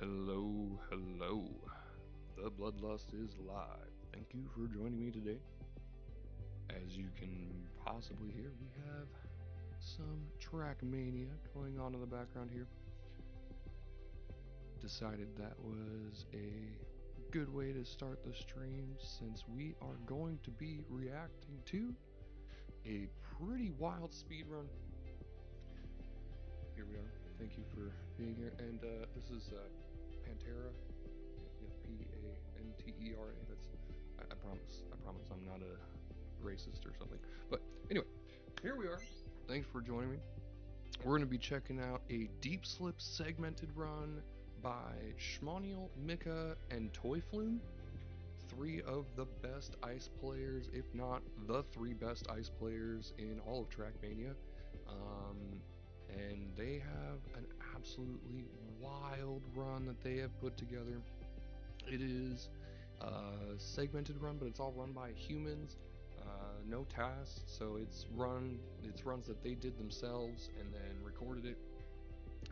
Hello, hello. The Bloodlust is live. Thank you for joining me today. As you can possibly hear, we have some track mania going on in the background here. Decided that was a good way to start the stream since we are going to be reacting to a pretty wild speed run. Here we are. Thank you for being here. And this is Pantera. Pantera. That's. I promise. I promise. I'm not a racist or something. But anyway, here we are. Thanks for joining me. We're going to be checking out a deep slip segmented run by Schmaniol, Mika, and Toyflume. Three of the best ice players, if not the three best ice players in all of Trackmania. And they have an absolutely wild run that they have put together. It is a segmented run, but it's all run by humans. No tasks, so it's runs that they did themselves and then recorded it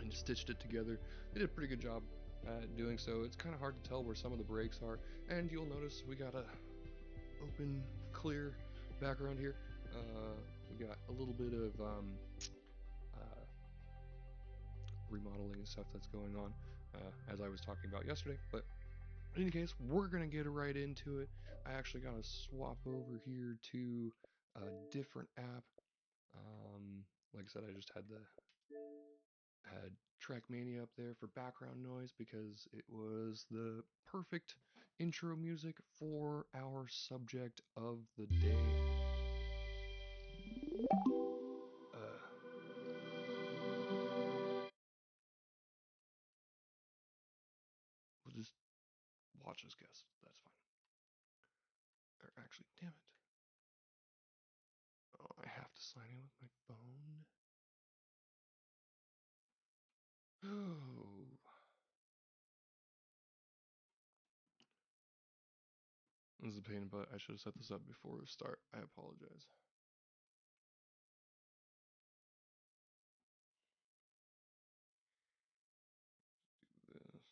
and stitched it together. They did a pretty good job at doing so. It's kind of hard to tell where some of the breaks are, and you'll notice we got a open, clear background here. We got a little bit of remodeling and stuff that's going on, as I was talking about yesterday. But in any case, we're gonna get right into it. I actually gotta swap over here to a different app. Like I said, I just had Trackmania up there for background noise because it was the perfect intro music for our subject of the day. We'll just watch us guess. That's fine. Or actually, damn it. Oh, I have to sign in with my phone. Oh. This is a pain, but I should have set this up before we start. I apologize. Do this.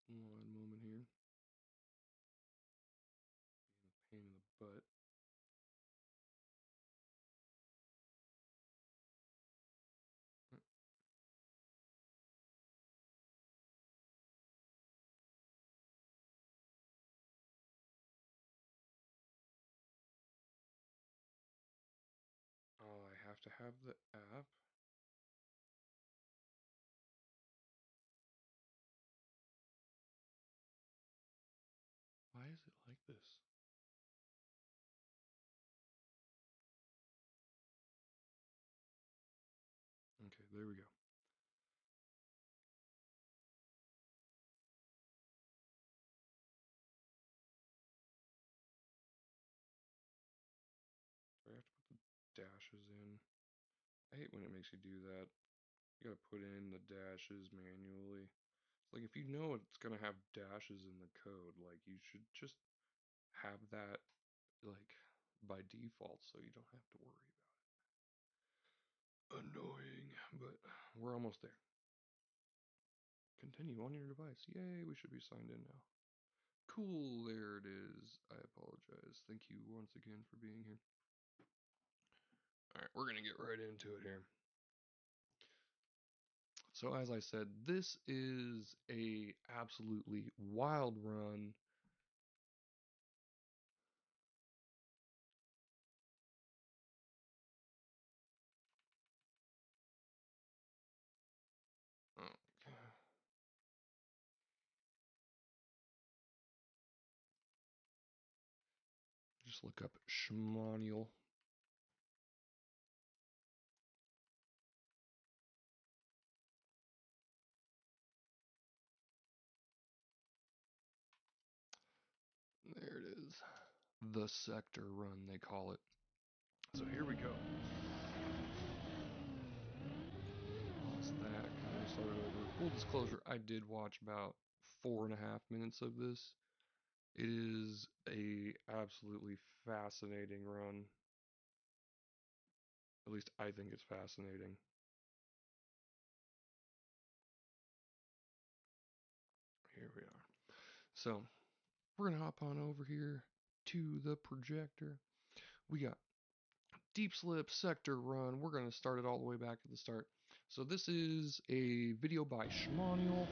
One moment here. Being a pain in the butt. Oh, I have to have the app. Why is it like this? Okay, there we go. So I have to put the dashes in. I hate when it makes you do that. You gotta put in the dashes manually. It's like if you know it's gonna have dashes in the code, like you should just have that like by default so you don't have to worry about it. Annoying, but we're almost there. Continue on your device. Yay, we should be signed in now. Cool, there it is. I apologize. Thank you once again for being here. Alright, we're gonna get right into it here. So as I said, this is a absolutely wild run. Okay. Just look up Schmaniol. There it is. The sector run, they call it. So here we go. Lost that. Kind of started over. Full disclosure, I did watch about 4.5 minutes of this. It is a absolutely fascinating run. At least I think it's fascinating. Here we are. So we're gonna hop on over here to the projector. We got Deep Slip Sector Run. We're gonna start it all the way back at the start. So this is a video by Schmaniol.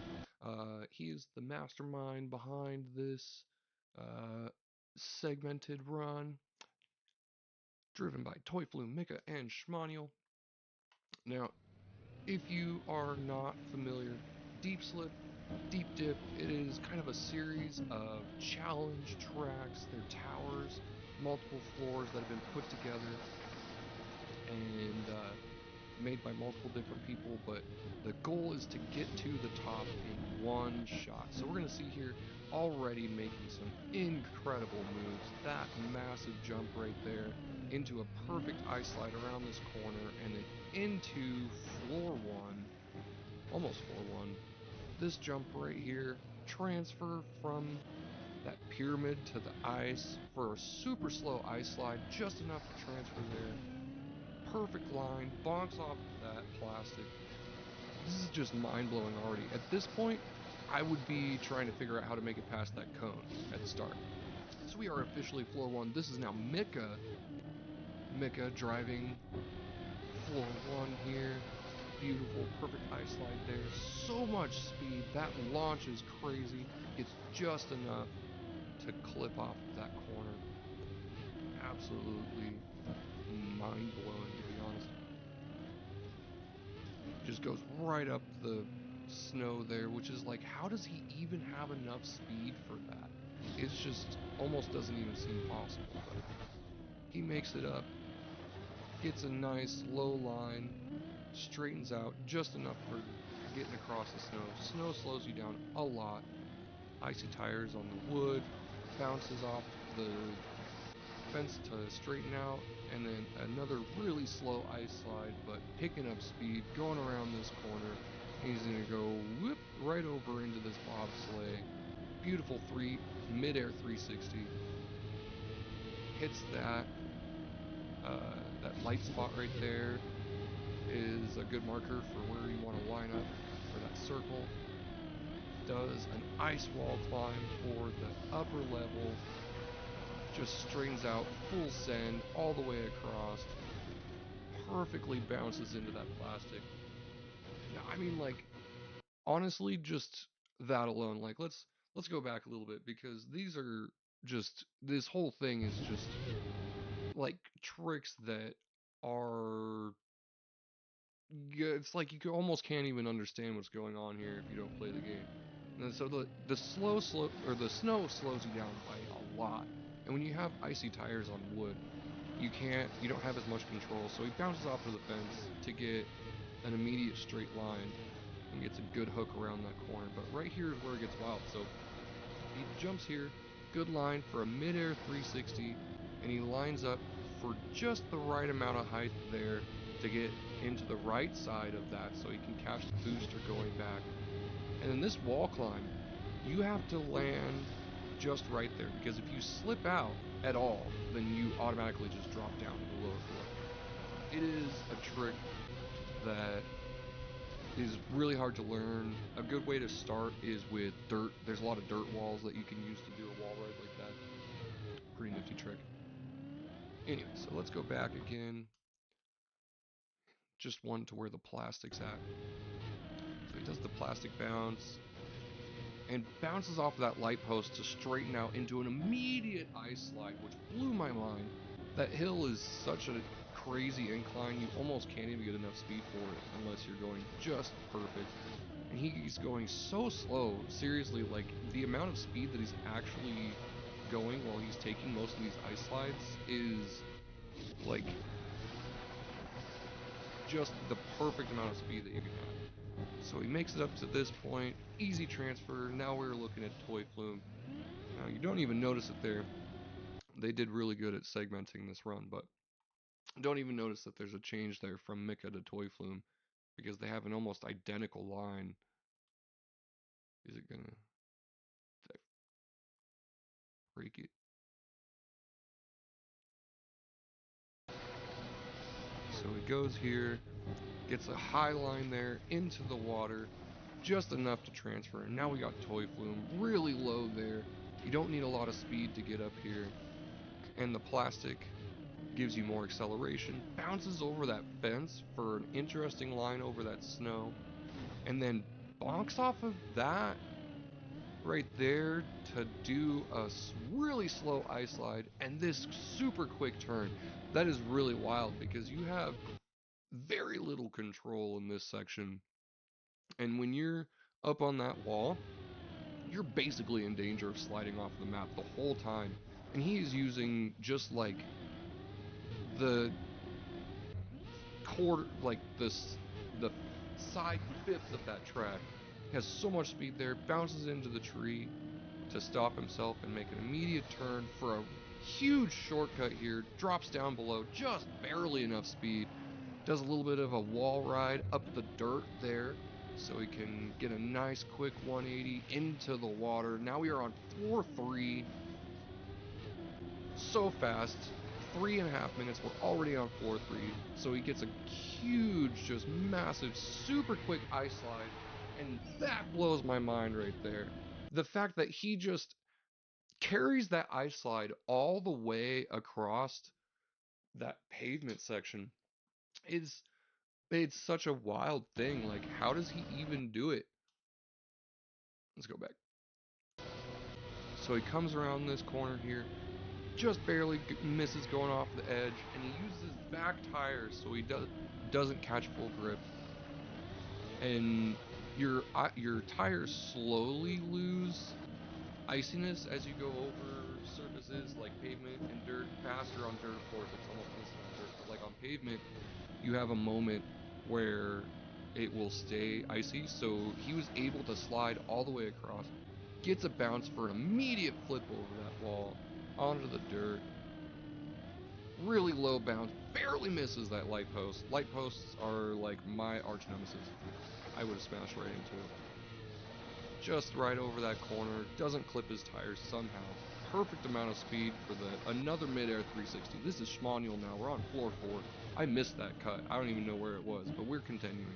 He is the mastermind behind this segmented run, driven by Toy Flume, Mika, and Schmaniol. Now, if you are not familiar, Deep Slip, Deep Dip, it is kind of a series of challenge tracks. They're towers, multiple floors that have been put together and made by multiple different people, but the goal is to get to the top in one shot. So we're going to see here already making some incredible moves. That massive jump right there into a perfect ice slide around this corner and then into floor one, almost floor one. This jump right here, transfer from that pyramid to the ice for a super slow ice slide, just enough to transfer there. Perfect line, bonks off that plastic. This is just mind-blowing already. At this point, I would be trying to figure out how to make it past that cone at the start. So we are officially floor one. This is now Mika. Mika driving floor one here. Beautiful, perfect ice slide there. So much speed. That launch is crazy. It's just enough to clip off of that corner. Absolutely mind-blowing, to be honest. Just goes right up the snow there, which is like, how does he even have enough speed for that? It's just almost doesn't even seem possible, but he makes it up, gets a nice low line, straightens out just enough for getting across the snow. Snow slows you down a lot. Icy tires on the wood, bounces off the fence to straighten out, and then another really slow ice slide, but picking up speed, going around this corner. He's going to go whoop right over into this bobsleigh. Beautiful mid-air 360. Hits that. That light spot right there is a good marker for where you want to line up for that circle. Does an ice wall climb for the upper level. Just straightens out, full send, all the way across. Perfectly bounces into that plastic. I mean, like, honestly, just that alone. Like, let's go back a little bit, because these are just, this whole thing is just like tricks that are, it's like you almost can't even understand what's going on here if you don't play the game. And so the snow slows you down by a lot. And when you have icy tires on wood, you don't have as much control. So he bounces off of the fence to get an immediate straight line and gets a good hook around that corner. But right here is where it gets wild. So he jumps here, good line for a mid-air 360, and he lines up for just the right amount of height there to get into the right side of that so he can catch the booster going back. And then this wall climb, you have to land just right there, because if you slip out at all, then you automatically just drop down to the lower floor. It is a trick that is really hard to learn. A good way to start is with dirt. There's a lot of dirt walls that you can use to do a wall ride like that. Pretty nifty trick. Anyway, so let's go back again. Just one to where the plastic's at. So he does the plastic bounce and bounces off that light post to straighten out into an immediate ice slide, which blew my mind. That hill is such a crazy incline, you almost can't even get enough speed for it unless you're going just perfect. And he's going so slow, seriously, like the amount of speed that he's actually going while he's taking most of these ice slides is like just the perfect amount of speed that you can have. So he makes it up to this point, easy transfer. Now we're looking at Toy Flume. Now you don't even notice it there. They did really good at segmenting this run, but don't even notice that there's a change there from Mika to Toy Flume, because they have an almost identical line. Is it gonna? break it. So he goes here, gets a high line there into the water, just enough to transfer. And now we got Toy Flume really low there. You don't need a lot of speed to get up here. And the plastic gives you more acceleration, bounces over that fence for an interesting line over that snow, and then bonks off of that right there to do a really slow ice slide and this super quick turn. That is really wild because you have very little control in this section. And when you're up on that wall, you're basically in danger of sliding off the map the whole time. And he is using just like the quarter, like the side fifth of that track. He has so much speed there, bounces into the tree to stop himself and make an immediate turn for a huge shortcut here, drops down below, just barely enough speed, does a little bit of a wall ride up the dirt there so he can get a nice quick 180 into the water. Now we are on 4-3, so fast. 3.5 minutes, we're already on 4-3, so he gets a huge, just massive, super quick ice slide, and that blows my mind right there. The fact that he just carries that ice slide all the way across that pavement section is, it's such a wild thing. Like, how does he even do it? Let's go back. So he comes around this corner here, just barely misses going off the edge, and he uses his back tires so he doesn't catch full grip. And your tires slowly lose iciness as you go over surfaces like pavement and dirt. Faster on dirt, of course, it's almost instant on dirt, but like on pavement, you have a moment where it will stay icy. So he was able to slide all the way across, gets a bounce for an immediate flip over that wall onto the dirt. Really low bounce, barely misses that light post. Light posts are like my arch nemesis. I would have smashed right into it. Just right over that corner, doesn't clip his tires somehow. Perfect amount of speed for another mid-air 360. This is Schmaniol now, we're on floor 4. I missed that cut, I don't even know where it was, but we're continuing.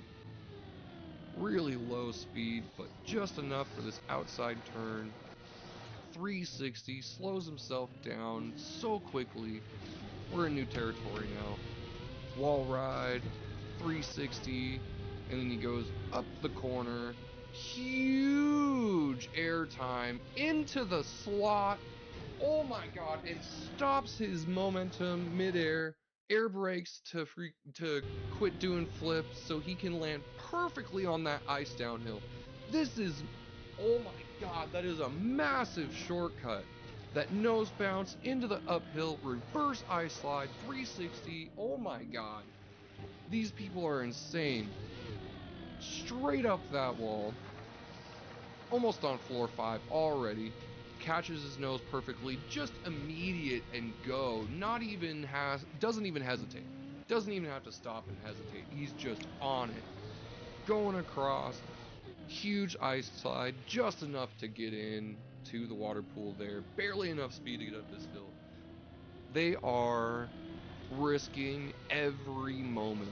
Really low speed, but just enough for this outside turn. 360, slows himself down so quickly. We're in new territory now. Wall ride, 360, and then he goes up the corner. Huge air time into the slot. Oh my god, and stops his momentum midair. Air brakes to quit doing flips so he can land perfectly on that ice downhill. This is, oh my god, that is a massive shortcut. That nose bounce into the uphill, reverse ice slide, 360. Oh my god. These people are insane. Straight up that wall. Almost on floor 5 already. Catches his nose perfectly. Just immediate and go. Doesn't even hesitate. Doesn't even have to stop and hesitate. He's just on it. Going across. Huge ice slide. Just enough to get in to the water pool there. Barely enough speed to get up this hill. They are risking every moment.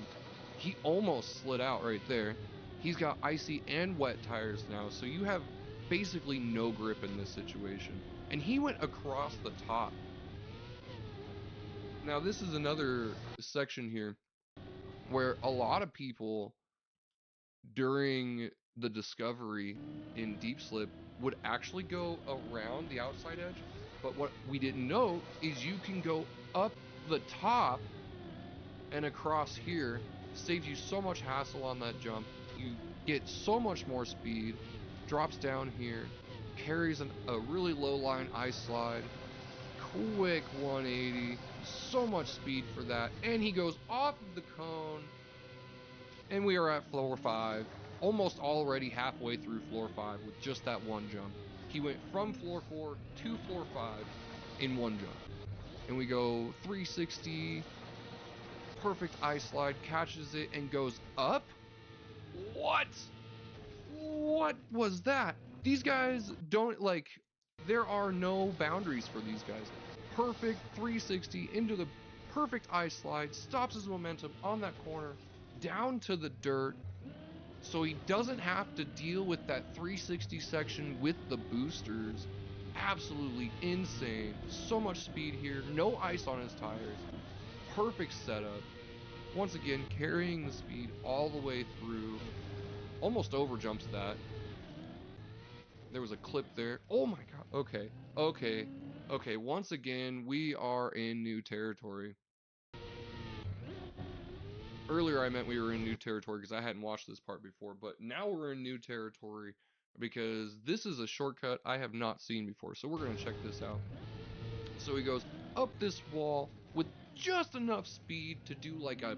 He almost slid out right there. He's got icy and wet tires now, so you have basically no grip in this situation. And he went across the top. Now this is another section here where a lot of people during the discovery in Deep Slip would actually go around the outside edge, but what we didn't know is you can go up the top and across here. Saves you so much hassle on that jump. You get so much more speed. Drops down here, carries a really low line ice slide, quick 180, so much speed for that, and he goes off of the cone, and we are at floor 5, almost already halfway through floor 5 with just that one jump. He went from floor 4 to floor 5 in one jump, and we go 360, perfect ice slide, catches it, and goes up. What was that? These guys don't, like, There are no boundaries for these guys. Perfect 360 into the perfect ice slide, stops his momentum on that corner, down to the dirt, so he doesn't have to deal with that 360 section with the boosters. Absolutely insane. So much speed here, no ice on his tires. Perfect setup. Once again, carrying the speed all the way through. Almost overjumps that. There was a clip there. Oh my god. Okay. Once again, we are in new territory. Earlier I meant we were in new territory because I hadn't watched this part before, but now we're in new territory because this is a shortcut I have not seen before. So we're going to check this out. So he goes up this wall with just enough speed to do like a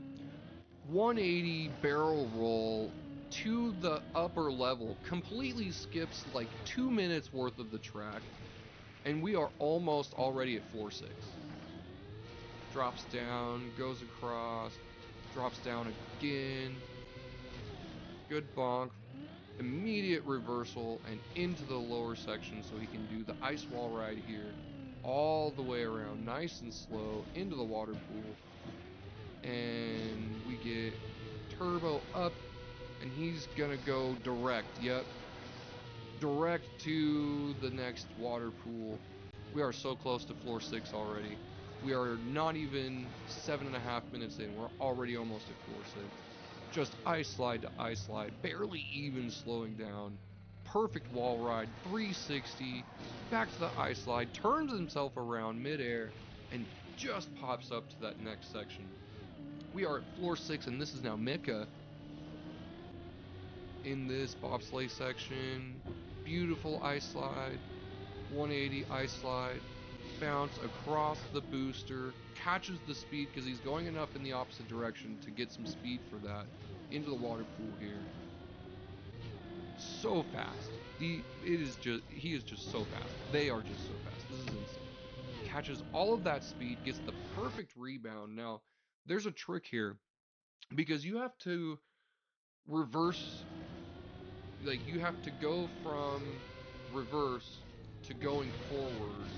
180 barrel roll to the upper level, completely skips like 2 minutes worth of the track, and we are almost already at floor 6. Drops down, goes across, drops down again, good bonk, immediate reversal and into the lower section so he can do the ice wall ride here all the way around, nice and slow, into the water pool, and we get turbo up, and he's gonna go direct, direct to the next water pool. We are so close to floor 6 already. We are not even 7.5 minutes in. We're already almost at floor 6. Just ice slide to ice slide, barely even slowing down. Perfect wall ride, 360, back to the ice slide, turns himself around midair, and just pops up to that next section. We are at floor 6, and this is now Mika in this bobsleigh section. Beautiful ice slide, 180 ice slide, bounce across the booster, catches the speed because he's going enough in the opposite direction to get some speed for that, into the water pool here. So fast. He is just so fast. They are just so fast. This is insane. Catches all of that speed, gets the perfect rebound. Now, there's a trick here because you have to reverse, like you have to go from reverse to going forward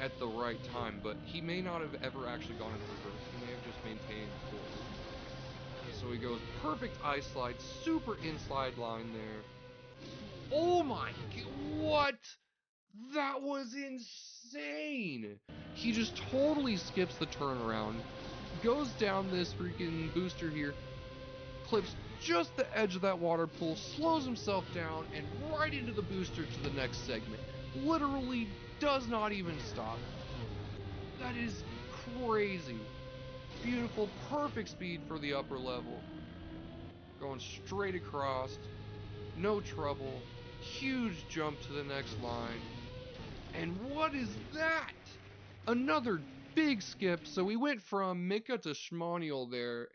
at the right time, but he may not have ever actually gone into reverse. He may have just maintained forward. So he goes perfect ice slide, super inside line there. Oh my god, what? That was insane. He just totally skips the turnaround, goes down this freaking booster here, clips just the edge of that water pool, slows himself down, and right into the booster to the next segment. Literally does not even stop. That is crazy. Beautiful, perfect speed for the upper level. Going straight across, no trouble. Huge jump to the next line. And what is that? Another big skip. So we went from Mika to Schmaniol there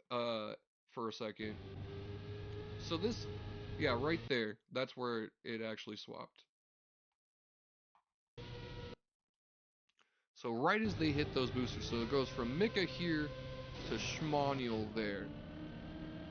for a second. So this, yeah, right there. That's where it actually swapped. So right as they hit those boosters, so it goes from Mika here to Schmaniol there.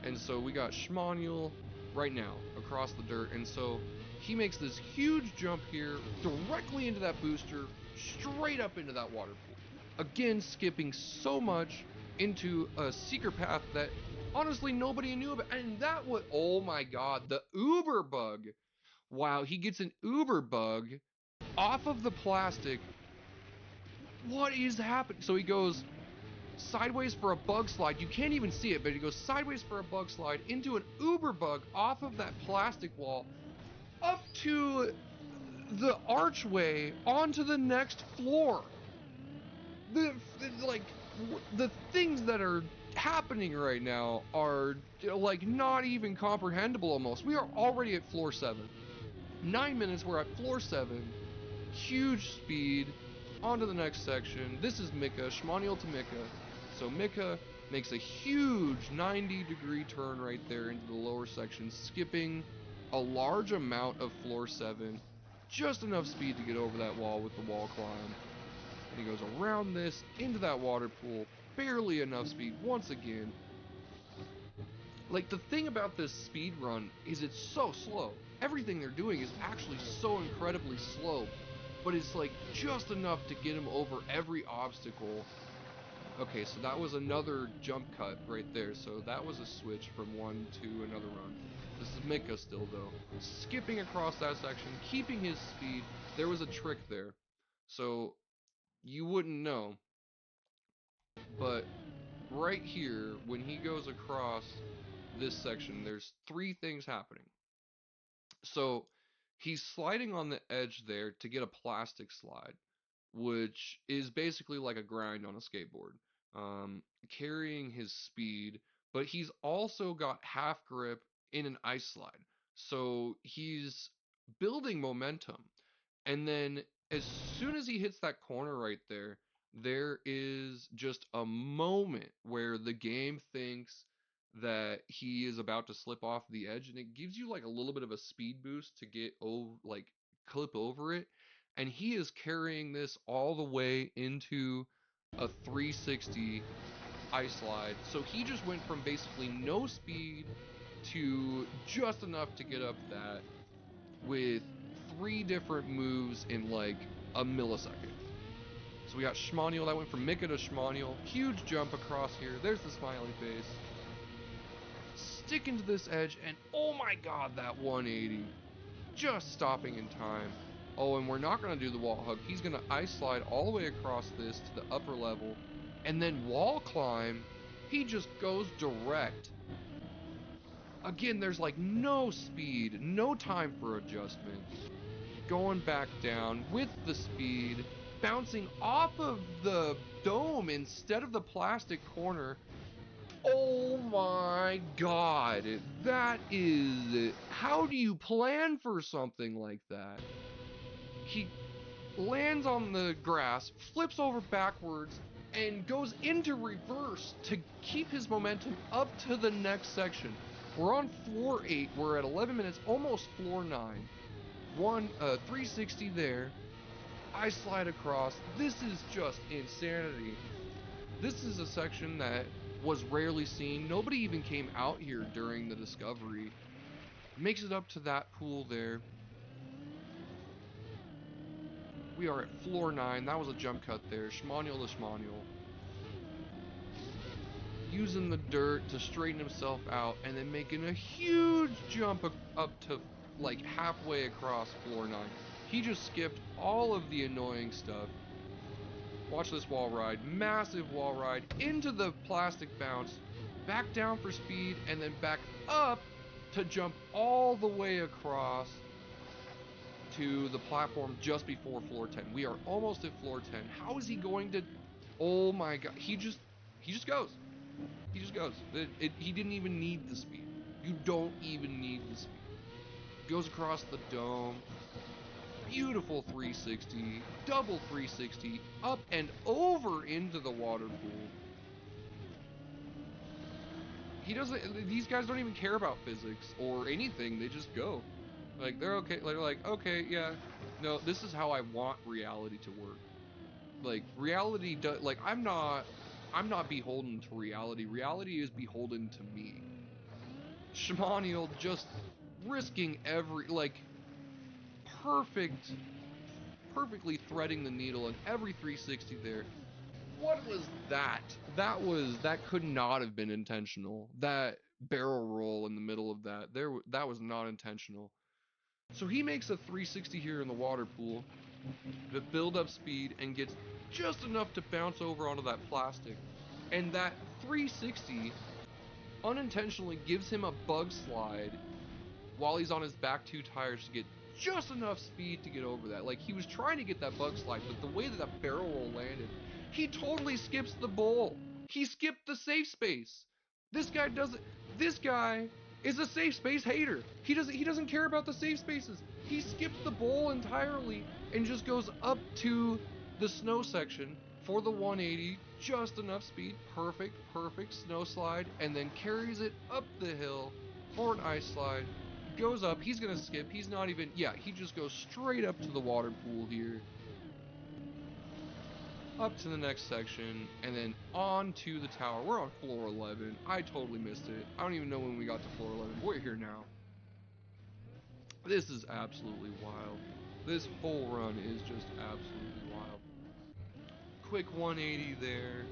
And so we got Schmaniol right now across the dirt. And so he makes this huge jump here directly into that booster, straight up into that water pool. Again, skipping so much into a secret path that honestly nobody knew about. And that was, oh my god, the Uber bug. Wow, he gets an Uber bug off of the plastic. What is happening? So he goes sideways for a bug slide. You can't even see it, but he goes sideways for a bug slide into an Uber bug off of that plastic wall up to the archway onto the next floor. The things that are happening right now are like not even comprehensible almost. We are already at floor 7. 9 minutes, we're at floor 7. Huge speed. On to the next section. This is Mika, Schmaniol to Mika. So Mika makes a huge 90-degree turn right there into the lower section, skipping a large amount of floor 7. Just enough speed to get over that wall with the wall climb. And he goes around this, into that water pool. Barely enough speed once again. Like, the thing about this speed run is it's so slow. everything they're doing is actually so incredibly slow, but it's like just enough to get him over every obstacle. Okay, so that was another jump cut right there. So that was a switch from one to another run. This is Mika still though. Skipping across that section, keeping his speed. There was a trick there. So you wouldn't know. But right here, when he goes across this section, there's three things happening. So he's sliding on the edge there to get a plastic slide, which is basically like a grind on a skateboard, carrying his speed, but he's also got half grip in an ice slide. So he's building momentum. And then as soon as he hits that corner right there, there is just a moment where the game thinks that he is about to slip off the edge, and it gives you like a little bit of a speed boost to get over, like clip over it. And he is carrying this all the way into a 360 ice slide. So he just went from basically no speed to just enough to get up that with three different moves in like a millisecond. So we got Schmaniol, that went from Mika to Schmaniol. Huge jump across here. There's the smiley face. Sticking to this edge, and oh my god, that 180. Just stopping in time. Oh, and we're not going to do the wall hug. He's going to ice slide all the way across this to the upper level. And then wall climb. He just goes direct. Again, there's like no speed, no time for adjustment. Going back down with the speed, bouncing off of the dome instead of the plastic corner. Oh my god, that is, how do you plan for something like that? He lands on the grass, flips over backwards, and goes into reverse to keep his momentum up to the next section. We're on floor 8, we're at 11 minutes, almost floor 9. 360 there. I slide across. This is just insanity. This is a section that was rarely seen. Nobody even came out here during the discovery. Makes it up to that pool there. We are at floor 9. That was a jump cut there. Schmaniol to Schmaniol. Using the dirt to straighten himself out and then making a huge jump up to like halfway across floor 9. He just skipped all of the annoying stuff. Watch this wall ride. Massive wall ride into the plastic bounce. Back down for speed and then back up to jump all the way across to the platform just before floor 10. We are almost at floor 10. How is he going to... Oh my god. He just goes. He just goes. He didn't even need the speed. You don't even need the speed. Goes across the dome. Beautiful 360. Double 360. Up and over into the water pool. These guys don't even care about physics or anything. They just go. Like, they're okay. They're like, okay, yeah. No, this is how I want reality to work. Like, reality does... Like, I'm not beholden to reality. Reality is beholden to me. Schmaniol just risking every... Like, perfectly threading the needle in every 360 there. What was that? That could not have been intentional. That barrel roll in the middle of that was not intentional. So he makes a 360 here in the water pool, the build up speed, and gets just enough to bounce over onto that plastic. And that 360 unintentionally gives him a bug slide while he's on his back two tires to get just enough speed to get over that. Like, he was trying to get that bug slide, but the way that that barrel roll landed, he totally skips the bowl. He skipped the safe space. This guy doesn't... This guy is a safe space hater. He doesn't care about the safe spaces. He skips the bowl entirely and just goes up to the snow section for the 180, just enough speed, perfect snow slide, and then carries it up the hill for an ice slide. Goes up, he's gonna skip, he's not even, yeah, he just goes straight up to the water pool here. Up to the next section, and then on to the tower. We're on floor 11. I totally missed it. I don't even know when we got to floor 11. We're here now. This is absolutely wild. This whole run is just absolutely wild. Quick 180 there.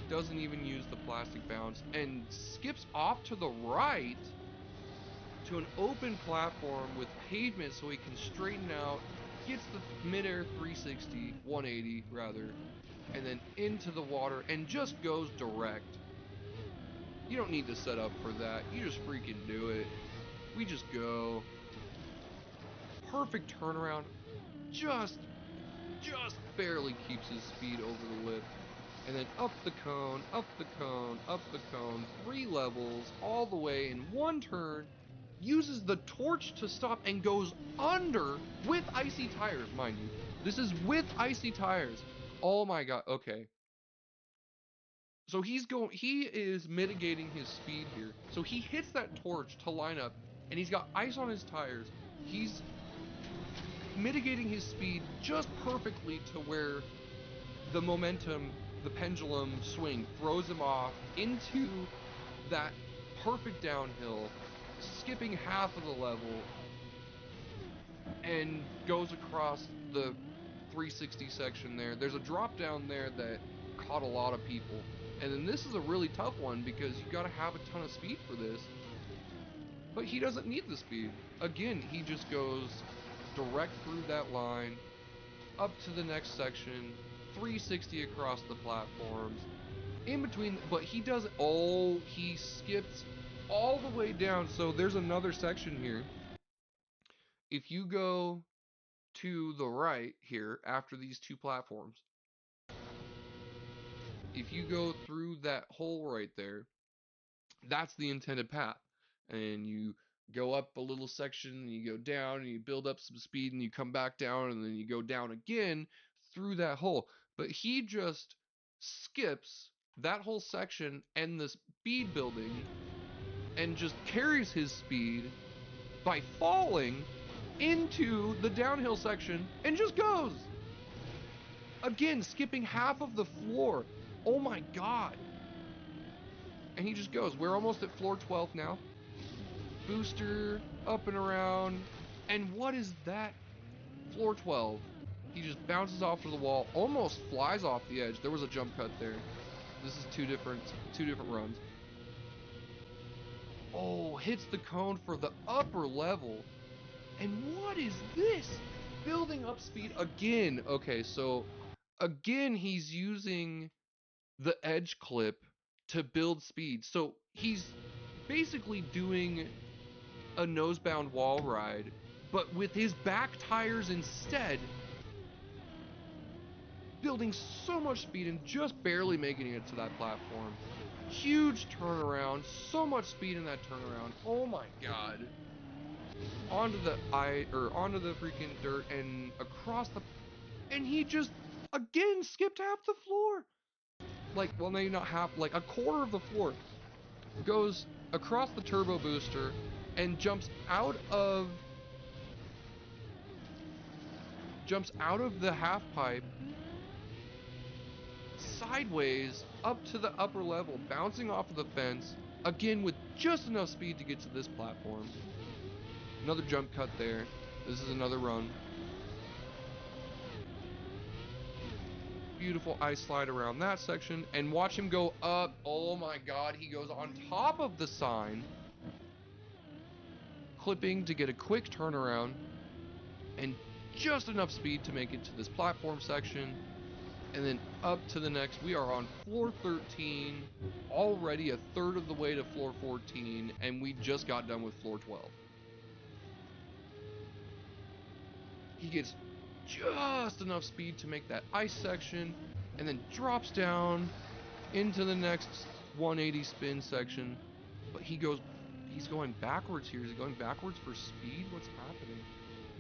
Doesn't even use the plastic bounce and skips off to the right to an open platform with pavement so he can straighten out, gets the midair 360, 180 rather, and then into the water and just goes direct. You don't need to set up for that. You just freaking do it. We just go. Perfect turnaround. Just barely keeps his speed over the lip. And then up the cone, up the cone, up the cone, 3 levels, all the way in one turn, uses the torch to stop and goes under with icy tires, mind you. This is with icy tires. Oh my god, okay. So he is mitigating his speed here. So he hits that torch to line up, and he's got ice on his tires. He's mitigating his speed just perfectly to where the momentum, the pendulum swing throws him off into that perfect downhill, skipping half of the level, and goes across the 360 section there. There's a drop down there that caught a lot of people. And then this is a really tough one because you got to have a ton of speed for this. But he doesn't need the speed. Again, he just goes direct through that line, up to the next section, 360 across the platforms, in between, but he doesn't, oh, he skipped all the way down. So there's another section here. If you go to the right here, after these 2 platforms, if you go through that hole right there, that's the intended path. And you go up a little section, and you go down, and you build up some speed, and you come back down, and then you go down again through that hole. But he just skips that whole section and the speed building and just carries his speed by falling into the downhill section and just goes. Again, skipping half of the floor. Oh my god. And he just goes. We're almost at floor 12 now. Booster, up and around. And what is that? Floor 12. He just bounces off to the wall, almost flies off the edge. There was a jump cut there. This is two different runs. Oh, hits the cone for the upper level. And what is this? Building up speed again. Okay, so again, he's using the edge clip to build speed. So he's basically doing a nosebound wall ride, but with his back tires instead, building so much speed and just barely making it to that platform. Huge turnaround, so much speed in that turnaround. Oh my god. Onto the freaking dirt and across the, and he just again skipped half the floor. Like, well, maybe not half, like a quarter of the floor. Goes across the turbo booster and jumps out of the half pipe sideways up to the upper level, bouncing off of the fence, again with just enough speed to get to this platform. Another jump cut there. This is another run. Beautiful ice slide around that section, and watch him go up. Oh my god, he goes on top of the sign, clipping to get a quick turnaround, and just enough speed to make it to this platform section, and then up to the next. We are on floor 13, already a third of the way to floor 14, and we just got done with floor 12. He gets just enough speed to make that ice section, and then drops down into the next 180 spin section. But he's going backwards here. Is he going backwards for speed? What's happening?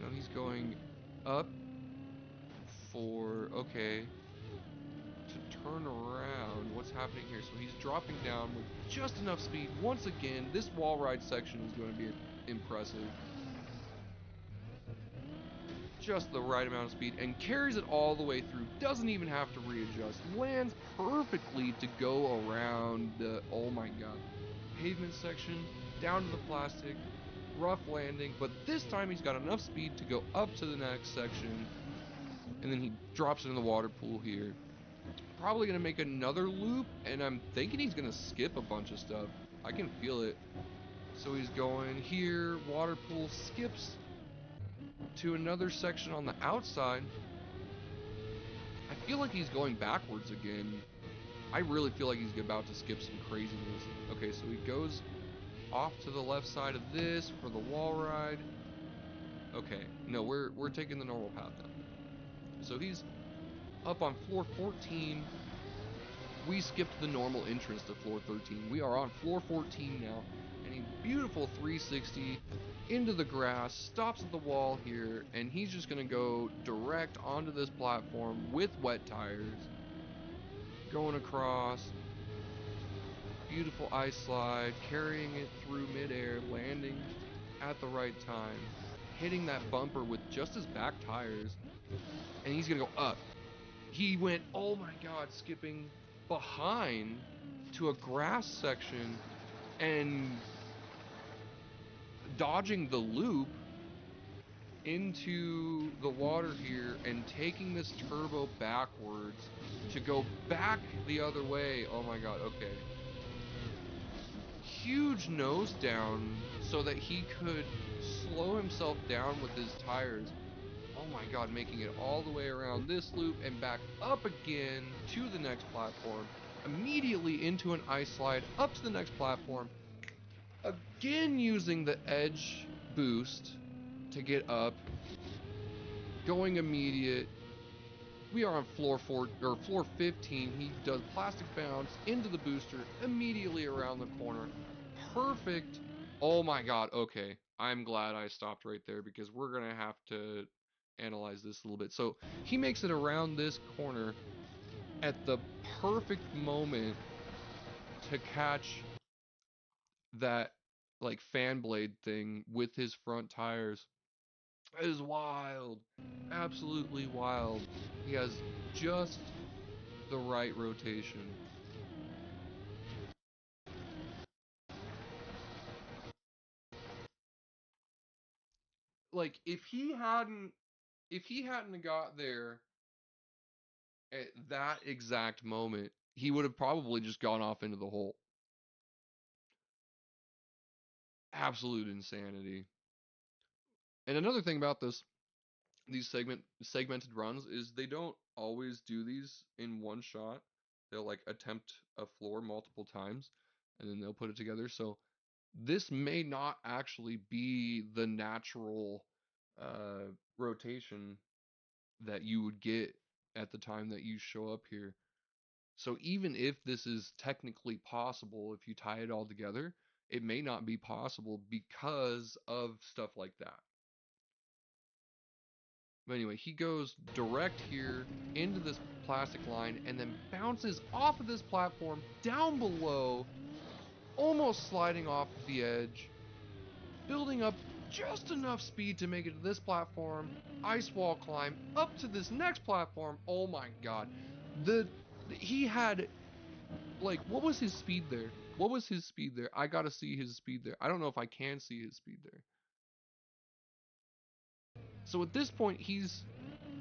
No, he's going up for, okay, to turn around. What's happening here? So he's dropping down with just enough speed. Once again, this wall ride section is going to be impressive. Just the right amount of speed and carries it all the way through. Doesn't even have to readjust. Lands perfectly to go around the, oh my god, pavement section, down to the plastic, rough landing, but this time he's got enough speed to go up to the next section, and then he drops into the water pool here. Probably gonna make another loop, and I'm thinking he's gonna skip a bunch of stuff. I can feel it. So he's going here, water pool, skips to another section on the outside. I feel like he's going backwards again. I really feel like he's about to skip some craziness. Okay, so he goes off to the left side of this for the wall ride. Okay, no, we're taking the normal path now. So he's up on floor 14. We skipped the normal entrance to floor 13. We are on floor 14 now, and a beautiful 360 into the grass, stops at the wall here, and he's just gonna go direct onto this platform with wet tires, going across. Beautiful ice slide, carrying it through midair, landing at the right time, hitting that bumper with just his back tires, and he's gonna go up. He went, oh my god, skipping behind to a grass section and dodging the loop into the water here and taking this turbo backwards to go back the other way. Oh my god, okay. Huge nose down so that he could slow himself down with his tires. Oh my god, making it all the way around this loop and back up again to the next platform. Immediately into an ice slide up to the next platform. Again using the edge boost to get up. Going immediate. We are on floor 15. He does plastic bounce into the booster immediately around the corner. Perfect. Oh my god, okay. I'm glad I stopped right there because we're going to have to analyze this a little bit. So he makes it around this corner at the perfect moment to catch that like fan blade thing with his front tires. It is wild. Absolutely wild. He has just the right rotation. Like if he hadn't got there at that exact moment, he would have probably just gone off into the hole. Absolute insanity. And another thing about these segmented runs is they don't always do these in one shot. They'll like attempt a floor multiple times and then they'll put it together. So this may not actually be the natural rotation that you would get at the time that you show up here. So even if this is technically possible, if you tie it all together, it may not be possible because of stuff like that. But anyway, he goes direct here into this plastic line and then bounces off of this platform down below, almost sliding off the edge, building up just enough speed to make it to this platform, ice wall climb up to this next platform. Oh my god. He had like, what was his speed there? What was his speed there? I gotta see his speed there. I don't know if I can see his speed there. So at this point, he's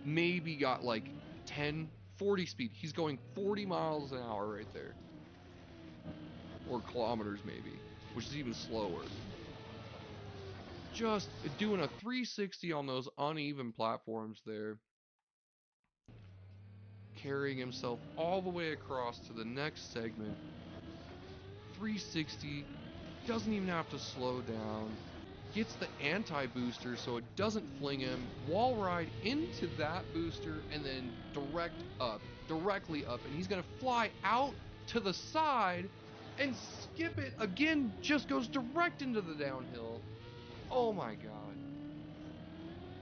maybe got like 10, 40 speed. He's going 40 miles an hour right there. Or kilometers maybe, which is even slower. Just doing a 360 on those uneven platforms there. Carrying himself all the way across to the next segment. 360, doesn't even have to slow down. Gets the anti-booster so it doesn't fling him. Wall ride into that booster and then directly up. And he's going to fly out to the side and skip it again. Just goes direct into the downhill. Oh my god.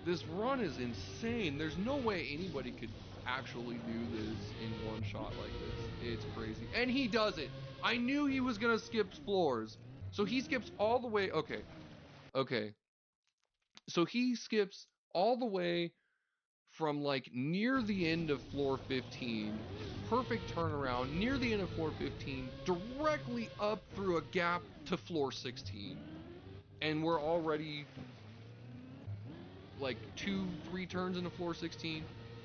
This run is insane. There's no way anybody could actually do this in one shot like this. It's crazy. And he does it. I knew he was going to skip floors. So he skips all the way. Okay. So he skips all the way from like near the end of floor 15. Perfect turnaround near the end of floor 15. Directly up through a gap to floor 16. And we're already like 2-3 turns into floor 16.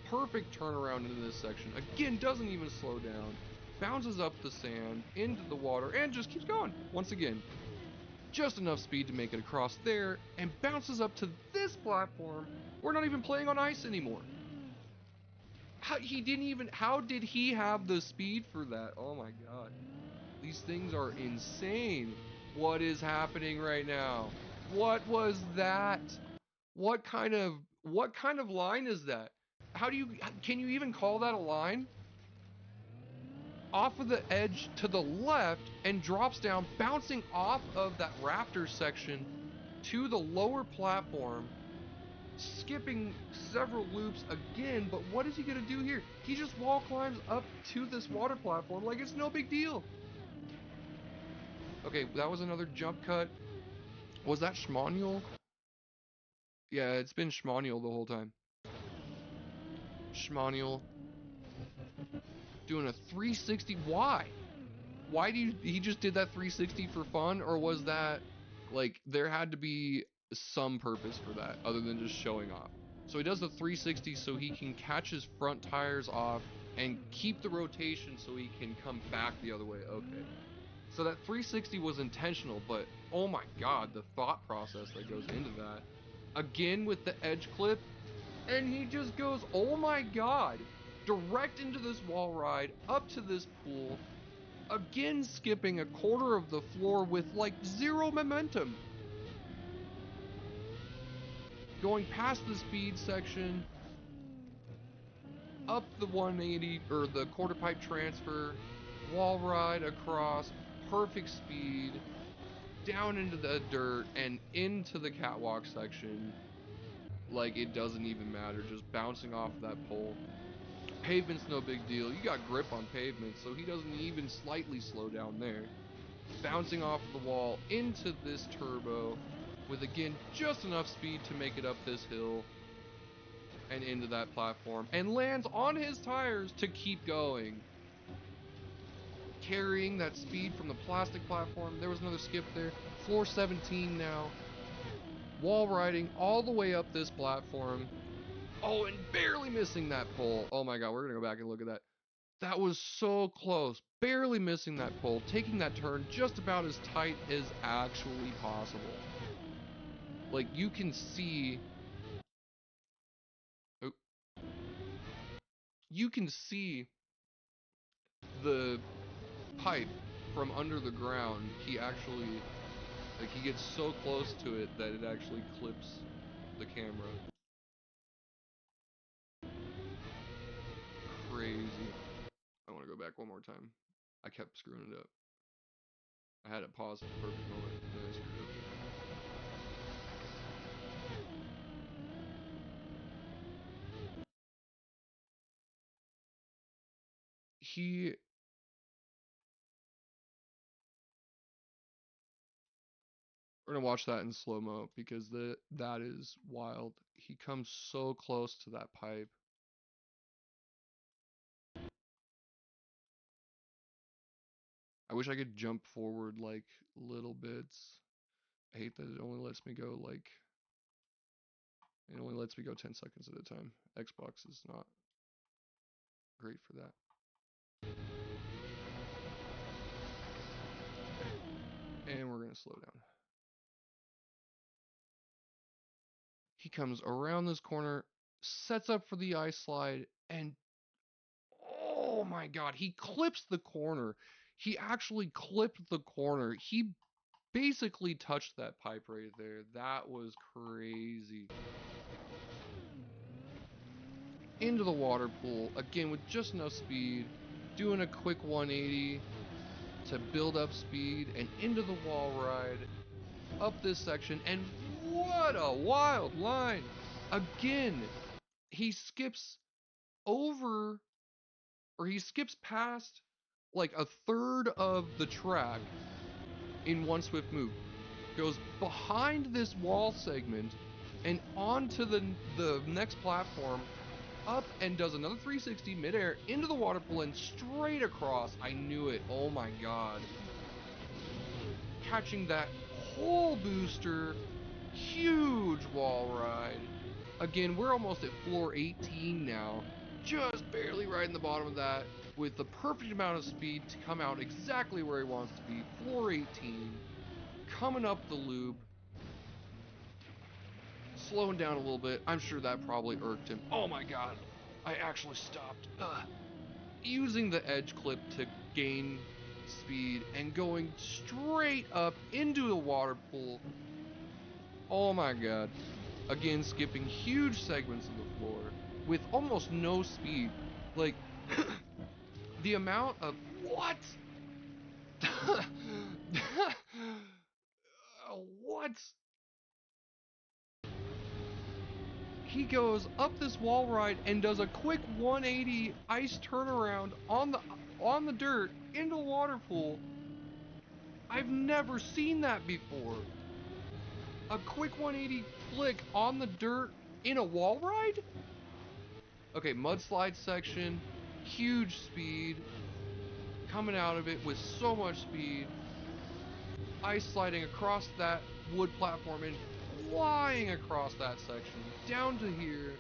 Perfect turnaround into this section. Again, doesn't even slow down. Bounces up the sand, into the water, and just keeps going. Once again, just enough speed to make it across there, and bounces up to this platform. We're not even playing on ice anymore. How did he have the speed for that? Oh my god. These things are insane. What is happening right now? What was that? What kind of line is that? Can you even call that a line? Off of the edge to the left and drops down, bouncing off of that rafter section to the lower platform, skipping several loops again. But what is he gonna do here? He just wall climbs up to this water platform like it's no big deal. Okay, that was another jump cut. Was that Schmaniol? Yeah, it's been Schmaniol the whole time. Schmaniol doing a 360. Why? He just did that 360 for fun, or was that like there had to be some purpose for that other than just showing off? So he does the 360 so he can catch his front tires off and keep the rotation so he can come back the other way. Okay. So that 360 was intentional, but oh my god, the thought process that goes into that. Again with the edge clip, and he just goes, oh my god, direct into this wall ride, up to this pool, again skipping a quarter of the floor with like zero momentum. Going past the speed section, up the 180 or the quarter pipe transfer, wall ride across, perfect speed, down into the dirt and into the catwalk section. Like it doesn't even matter, just bouncing off that pole. Pavement's no big deal. You got grip on pavement, so he doesn't even slightly slow down there. Bouncing off the wall into this turbo with, again, just enough speed to make it up this hill and into that platform, and lands on his tires to keep going. Carrying that speed from the plastic platform. There was another skip there. Floor 17 now. Wall riding all the way up this platform. Oh, and barely missing that pole. Oh my god, we're gonna go back and look at that. That was so close. Barely missing that pole. Taking that turn just about as tight as actually possible. Like, you can see... Oh, you can see the pipe from under the ground. He actually... Like, he gets so close to it that it actually clips the camera. Crazy. I want to go back one more time. I kept screwing it up. I had it paused at the perfect moment, and then I screwed it up. We're gonna watch that in slow-mo because that is wild. He comes so close to that pipe. I wish I could jump forward like little bits. I hate that it only lets me go 10 seconds at a time. Xbox is not great for that. Okay. And we're gonna slow down. He comes around this corner, sets up for the ice slide, and oh my god, he clips the corner. He actually clipped the corner. He basically touched that pipe right there. That was crazy. Into the water pool, again with just enough speed, doing a quick 180 to build up speed, and into the wall ride, up this section, and what a wild line! Again, he skips over, or he skips past like a third of the track in one swift move. Goes behind this wall segment and onto the next platform, up and does another 360 midair into the water pool and straight across. I knew it. Oh my god. Catching that Full booster, huge wall ride. Again, we're almost at floor 18 now. Just barely riding the bottom of that with the perfect amount of speed to come out exactly where he wants to be. Floor 18, coming up the loop, slowing down a little bit. I'm sure that probably irked him. Oh my god, I actually stopped. Using the edge clip to gain speed and going straight up into the water pool. Oh my god. Again, skipping huge segments of the floor with almost no speed. Like, the amount of... What? What? He goes up this wall ride and does a quick 180 ice turnaround on the dirt into the water pool. I've never seen that before. A quick 180 flick on the dirt in a wall ride? Okay, mudslide section, huge speed, coming out of it with so much speed, ice sliding across that wood platform and flying across that section down to here,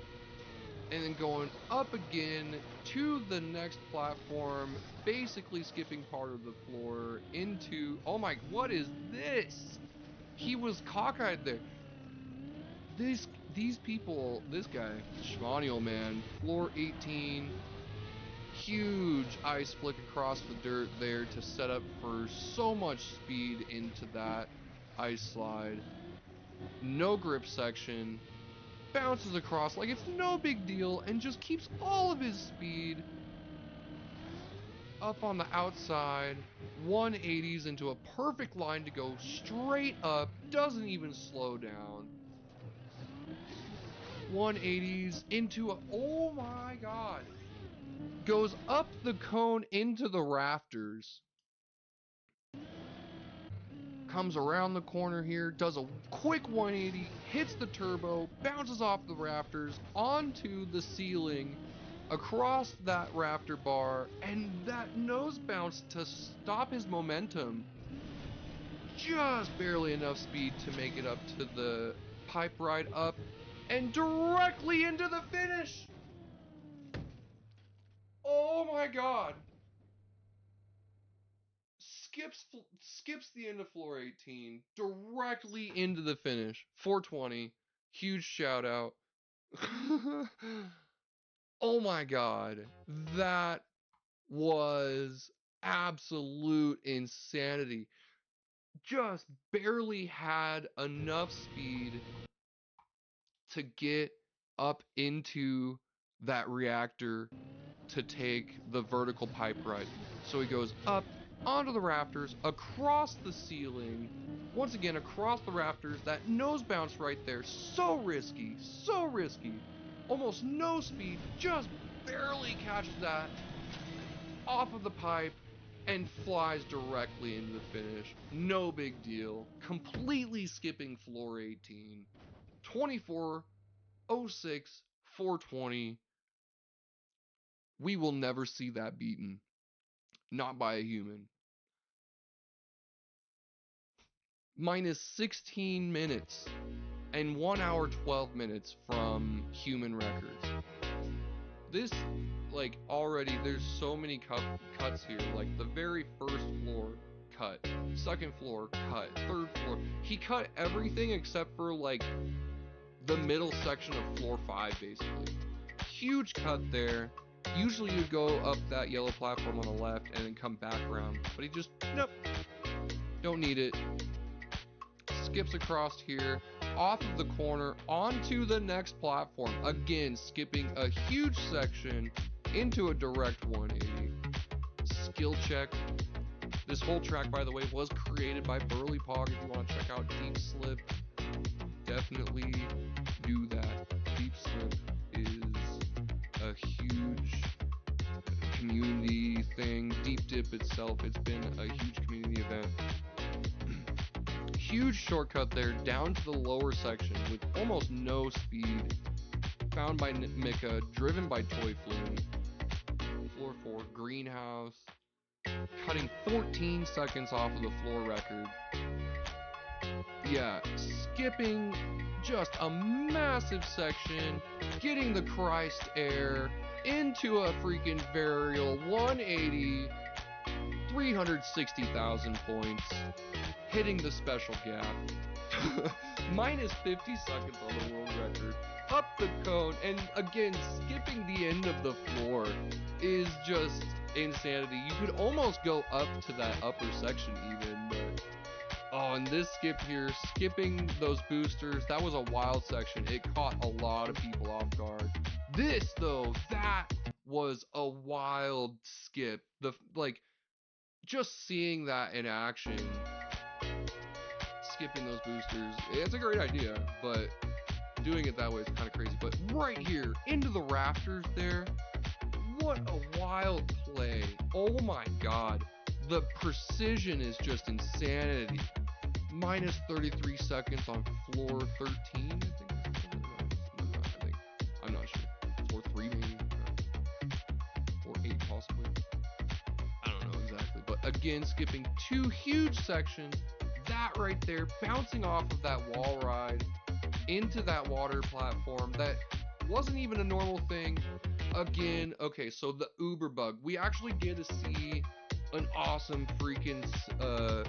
and then going up again to the next platform, basically skipping part of the floor into, oh my, what is this? He was cockeyed there. These people, this guy, Schmaniol man, floor 18, huge ice flick across the dirt there to set up for so much speed into that ice slide. No grip section, bounces across like it's no big deal and just keeps all of his speed up on the outside, 180s into a perfect line to go straight up, doesn't even slow down. 180s into a, oh my god, goes up the cone into the rafters, comes around the corner here, does a quick 180, hits the turbo, bounces off the rafters onto the ceiling, across that raptor bar, and that nose bounce to stop his momentum. Just barely enough speed to make it up to the pipe ride up and directly into the finish. Oh my god. Skips the end of floor 18 directly into the finish. 420. Huge shout out. Oh my god. That was absolute insanity. Just barely had enough speed to get up into that reactor to take the vertical pipe ride. So he goes up onto the rafters, across the ceiling, once again across the rafters, that nose bounce right there, so risky, so risky. Almost no speed, just barely catches that off of the pipe and flies directly into the finish. No big deal. Completely skipping floor 18. 24:06, 420. We will never see that beaten. Not by a human. Minus 16 minutes and 1 hour 12 minutes from human records. This, like, already, there's so many cuts here. Like, the very first floor, cut. Second floor, cut. Third floor. He cut everything except for, like, the middle section of floor 5, basically. Huge cut there. Usually you'd go up that yellow platform on the left and then come back around. But he just, nope. Don't need it. Skips across here, off of the corner, onto the next platform. Again, skipping a huge section into a direct 180. Skill check. This whole track, by the way, was created by Burly Pog. If you want to check out Deep Slip, definitely do that. Deep Slip is a huge community thing. Deep Dip itself, it's been a huge community event. Huge shortcut there down to the lower section with almost no speed. Found by Mika, driven by Toy Flume. Floor 4, Greenhouse. Cutting 14 seconds off of the floor record. Yeah, skipping just a massive section, getting the Christ air into a freaking burial 180, 360,000 points, hitting the special gap, minus 50 seconds on the world record, up the cone, and again, skipping the end of the floor is just insanity. You could almost go up to that upper section even, but oh, and this skip here, skipping those boosters, that was a wild section. It caught a lot of people off guard. This though, that was a wild skip. Just seeing that in action, skipping those boosters, it's a great idea, but doing it that way is kind of crazy. But right here, into the rafters there, what a wild play. Oh my god. The precision is just insanity. Minus 33 seconds on floor 13, I think. I'm not sure. Floor 3 maybe? Or 8 possibly. I don't know exactly. But again, skipping 2 huge sections. That right there, bouncing off of that wall ride into that water platform that wasn't even a normal thing. Again, okay, so the Uber bug. We actually get to see an awesome freaking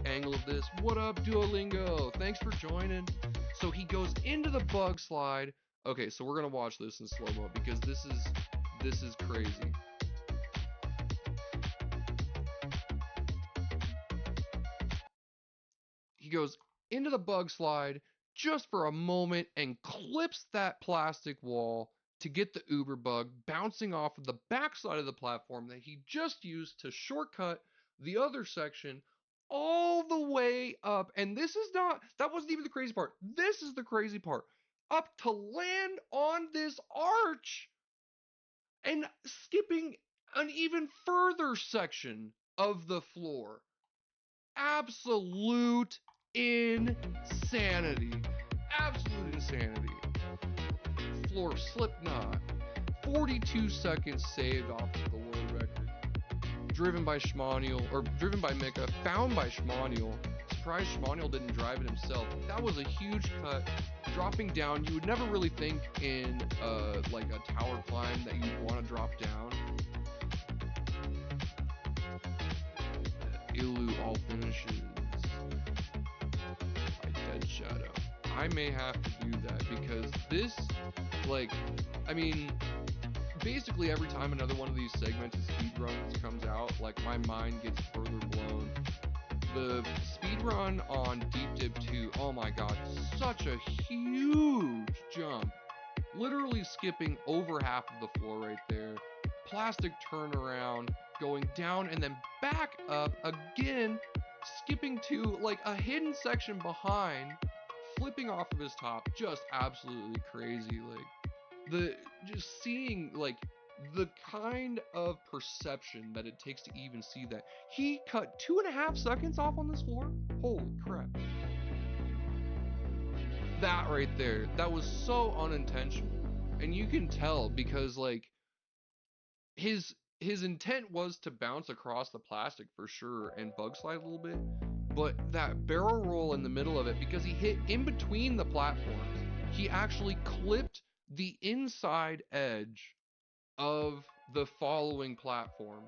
angle of this. What up, Duolingo? Thanks for joining. So he goes into the bug slide. Okay, so we're gonna watch this in slow-mo because this is crazy. He goes into the bug slide just for a moment and clips that plastic wall to get the Uber bug, bouncing off of the backside of the platform that he just used to shortcut the other section all the way up. And that wasn't even the crazy part. This is the crazy part. Up to land on this arch and skipping an even further section of the floor. Absolute insanity. Absolute insanity. Floor Slipknot. 42 seconds saved off of the world record. Driven by Schmaniol, or driven by Mika, found by Schmaniol. Surprised Schmaniol didn't drive it himself. That was a huge cut. Dropping down, you would never really think in like a tower climb that you'd want to drop down. Ilu all finishes by Dead Shadow. I may have to do that because this, like, I mean, basically every time another one of these segmented speedruns comes out, like, my mind gets further blown. The speedrun on Deep Dip 2, oh my god, such a huge jump. Literally skipping over half of the floor right there. Plastic turnaround, going down and then back up again, skipping to like a hidden section behind, flipping off of his top. Just absolutely crazy. Like, just seeing like the kind of perception that it takes to even see that. He cut 2.5 seconds off on this floor. Holy crap. That right there, that was so unintentional. And you can tell because like his intent was to bounce across the plastic for sure and bug slide a little bit, but that barrel roll in the middle of it, because he hit in between the platforms, he actually clipped the inside edge of the following platform.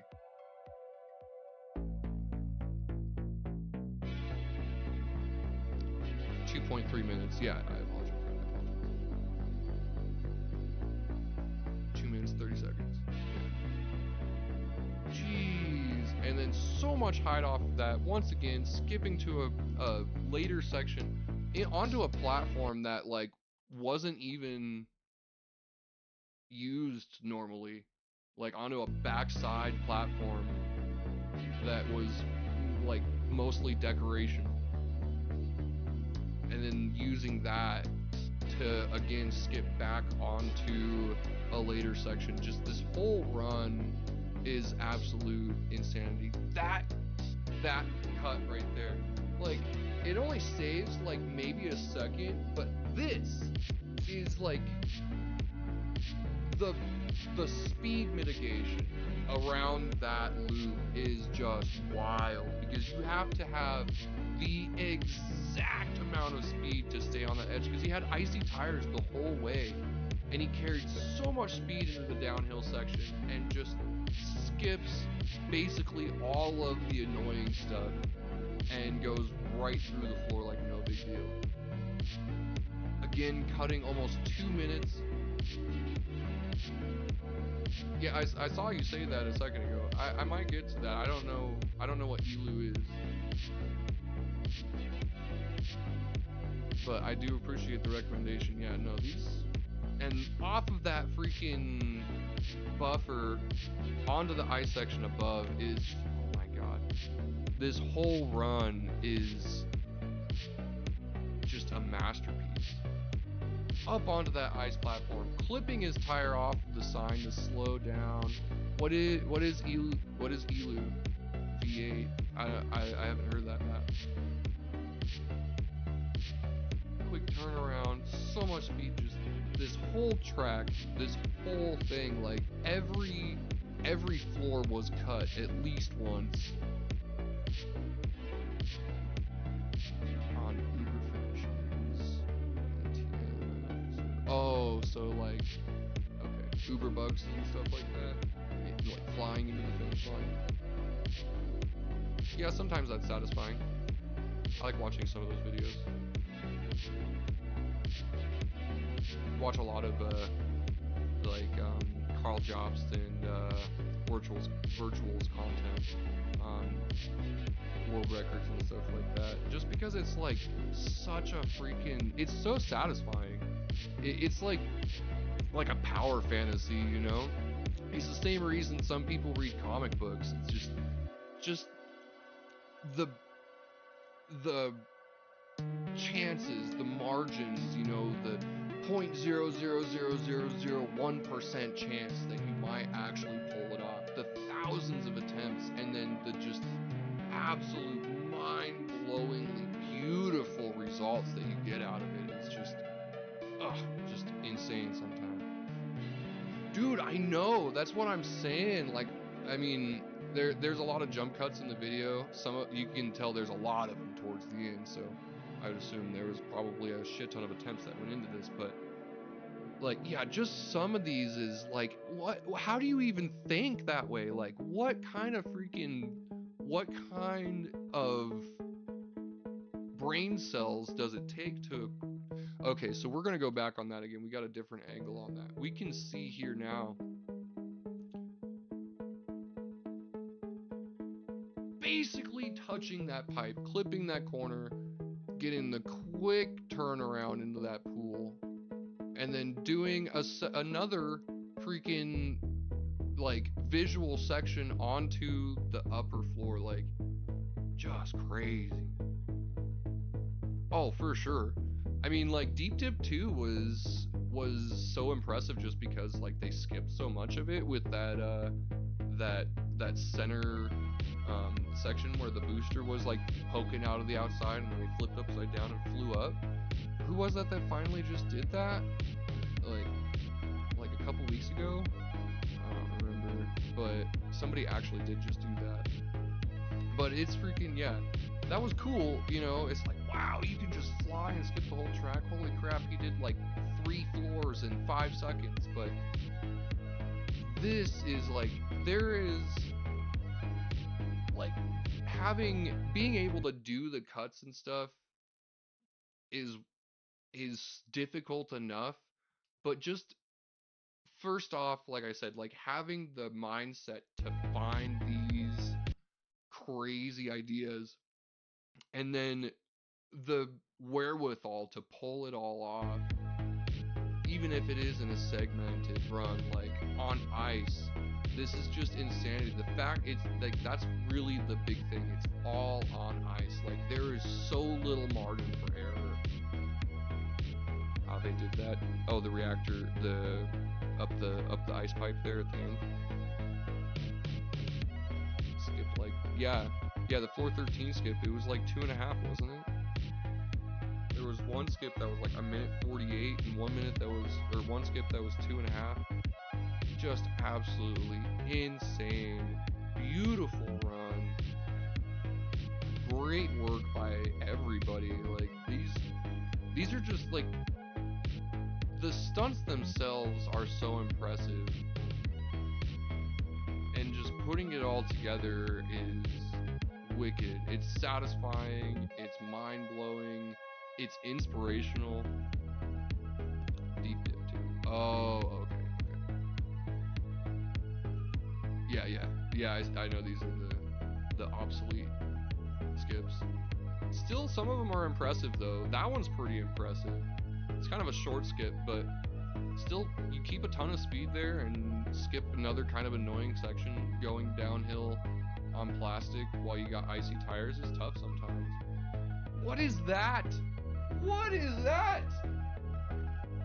.3 minutes. Yeah, I apologize. 2 minutes 30 seconds. Jeez. And then so much height off of that. Once again, skipping to a later section onto a platform that like wasn't even used normally, like onto a backside platform that was like mostly decoration, and then using that to again skip back onto a later section. Just this whole run is absolute insanity. That cut right there, like, it only saves like maybe a second, but this is like the the speed mitigation around that loop is just wild, because you have to have the exact amount of speed to stay on the edge, because he had icy tires the whole way, and he carried so much speed into the downhill section and just skips basically all of the annoying stuff and goes right through the floor like no big deal. Again, cutting almost 2 minutes. Yeah, I saw you say that a second ago. I might get to that. I don't know what Elu is. But I do appreciate the recommendation. Yeah, no, these, and off of that freaking buffer onto the ice section above is, oh my god. This whole run is just a masterpiece. Up onto that ice platform, clipping his tire off the sign to slow down. What is Elu? What is Elu? V8. I haven't heard that map. Quick turnaround, so much speed. Just this whole track, this whole thing, like every floor was cut at least once. On Uber finishes. Oh, so like, okay, Uber bugs and stuff like that, like flying into the finish line. Yeah, sometimes that's satisfying. I like watching some of those videos. Watch a lot of Carl Jobst and virtuals content, world records and stuff like that, just because it's like such a freaking, it's so satisfying. It's like a power fantasy, you know? It's the same reason some people read comic books. It's just the chances, the margins, you know, the 0.00001% chance that you might actually pull it off, the thousands of attempts, and then the just absolute mind-blowingly beautiful results that you get out of it. It's just insane sometimes. Dude, I know, that's what I'm saying. Like, I mean, there's a lot of jump cuts in the video. You can tell there's a lot of them towards the end, so I would assume there was probably a shit ton of attempts that went into this. But like, yeah, just some of these is like, how do you even think that way? Like, what kind of brain cells does it take to... Okay, so we're gonna go back on that again. We got a different angle on that. We can see here now, basically touching that pipe, clipping that corner, getting the quick turnaround into that pool, and then doing another freaking like visual section onto the upper floor. Like, just crazy. Oh, for sure. I mean, like, Deep Dip 2 was so impressive just because like they skipped so much of it with that center section where the booster was like poking out of the outside, and then they flipped upside down and flew up. Who was that finally just did that? Like a couple weeks ago? I don't remember, but somebody actually did just do that. But it's freaking, yeah, that was cool, you know. It's like, wow, you can just fly and skip the whole track. Holy crap, he did like 3 floors in 5 seconds. But this is like, there is like being able to do the cuts and stuff is difficult enough, but just first off, like I said, like having the mindset to find these crazy ideas, and then the wherewithal to pull it all off, even if it is in a segmented run, like on ice. This is just insanity. The fact it's like, that's really the big thing. It's all on ice. Like, there is so little margin for error. How they did that? Oh, the reactor, up the ice pipe there at the end. Skip like, yeah, the 413 skip. It was like 2.5, wasn't it? There was one skip that was like 1:48, and 1 minute that was, or one skip that was 2.5. just absolutely insane. Beautiful run. Great work by everybody. Like these are just like the stunts themselves are so impressive. And just putting it all together is wicked. It's satisfying, it's mind-blowing, it's inspirational. Deep dip too. Oh, okay. Yeah, I know these are the obsolete skips. Still, some of them are impressive though. That one's pretty impressive. It's kind of a short skip, but still, you keep a ton of speed there and skip another kind of annoying section. Going downhill on plastic while you got icy tires is tough sometimes. What is that? What is that?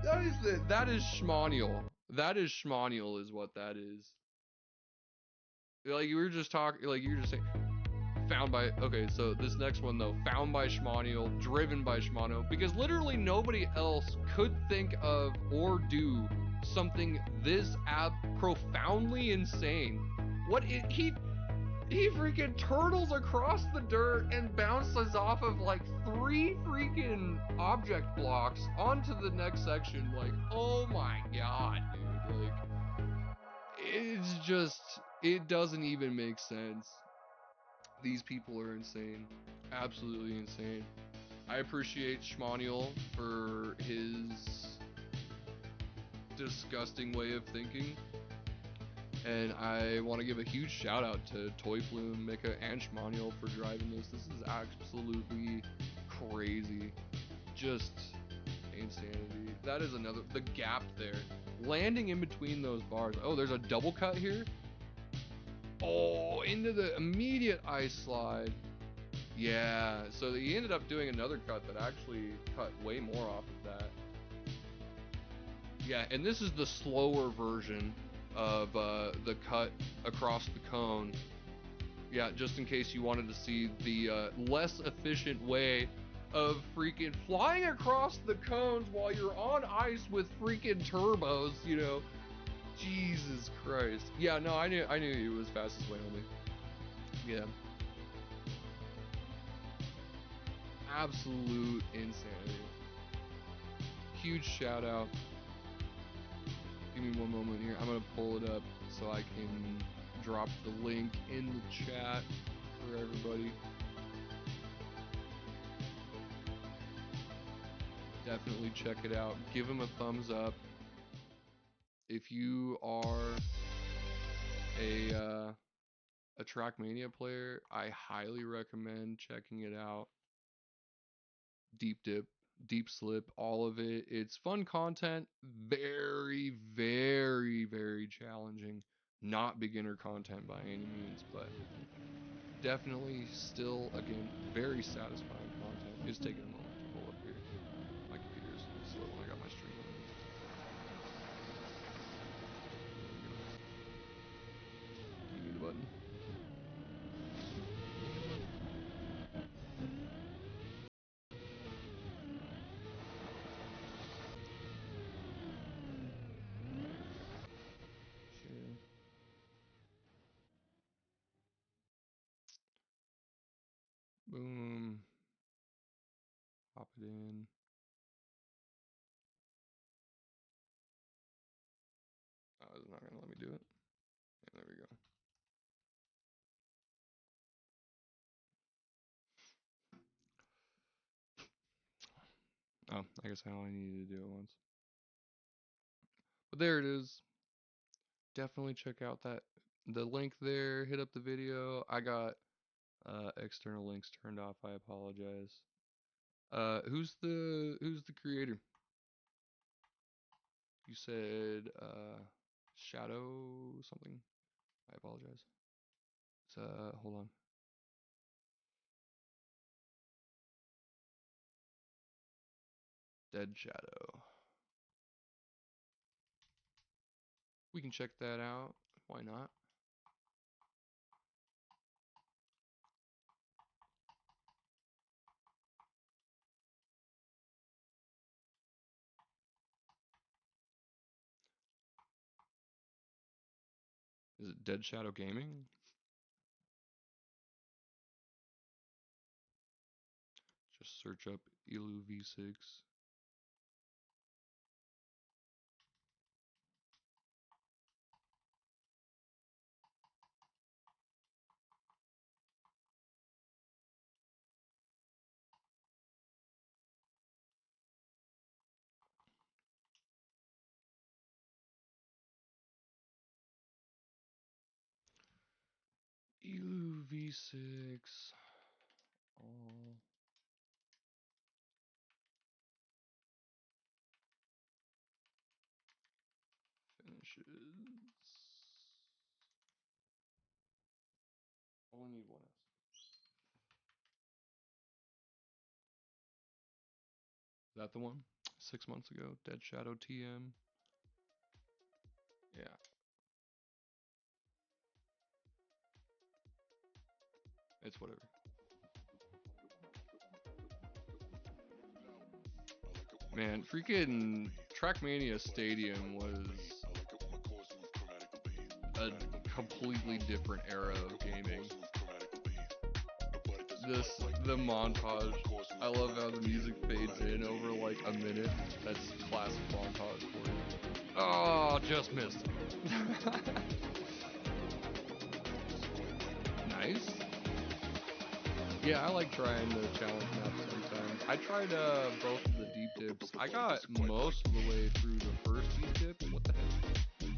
That is Schmaniol. That is Schmaniol is what that is. Like you were just talking, like you were just saying, found by, okay, so this next one though, found by Schmaniol, driven by Schmaniol, because literally nobody else could think of or do something this profoundly insane. He freaking turtles across the dirt and bounces off of like 3 freaking object blocks onto the next section. Like, oh my god, dude. Like, it's just, it doesn't even make sense. These people are insane. Absolutely insane. I appreciate Schmaniol for his disgusting way of thinking. And I want to give a huge shout out to Toy Flume, Mika, and Schmaniol for driving this. This is absolutely crazy. Just insanity. That is another, the gap there. Landing in between those bars. Oh, there's a double cut here. Oh, into the immediate ice slide. Yeah, so he ended up doing another cut that actually cut way more off of that. Yeah, and this is the slower version of the cut across the cone. Yeah, just in case you wanted to see the less efficient way of freaking flying across the cones while you're on ice with freaking turbos, you know. Jesus Christ. Yeah, no, I knew he was fastest Wyoming. Yeah. Absolute insanity. Huge shout out. Give me one moment here. I'm gonna pull it up so I can drop the link in the chat for everybody. Definitely check it out. Give him a thumbs up. If you are a Trackmania player, I highly recommend checking it out. Deep dip, deep slip, all of it. It's fun content, very, very, very challenging. Not beginner content by any means, but definitely still, again, very satisfying content. It's taking a moment to pull up here. My computer's slow when I got my stream on. Give me the button. Share. Boom. Pop it in. Oh, it's not gonna let me do it. Yeah, there we go. Oh, I guess I only needed to do it once. But there it is. Definitely check out the link there. Hit up the video. I got external links turned off. I apologize. Who's the creator? You said Shadow something. I apologize. It's hold on. Dead Shadow. We can check that out. Why not? Dead Shadow Gaming. Just search up Elu V6. Elu V6. All finishes. Only need one S. Is that the one? 6 months ago. Dead Shadow TM. Yeah. It's whatever. Man, freaking Trackmania Stadium was a completely different era of gaming. The montage. I love how the music fades in over like a minute. That's classic montage for you. Oh, just missed. Nice. Yeah, I like trying the challenge maps sometimes. I tried both of the deep dips. I got most of the way through the first deep dip. What the heck?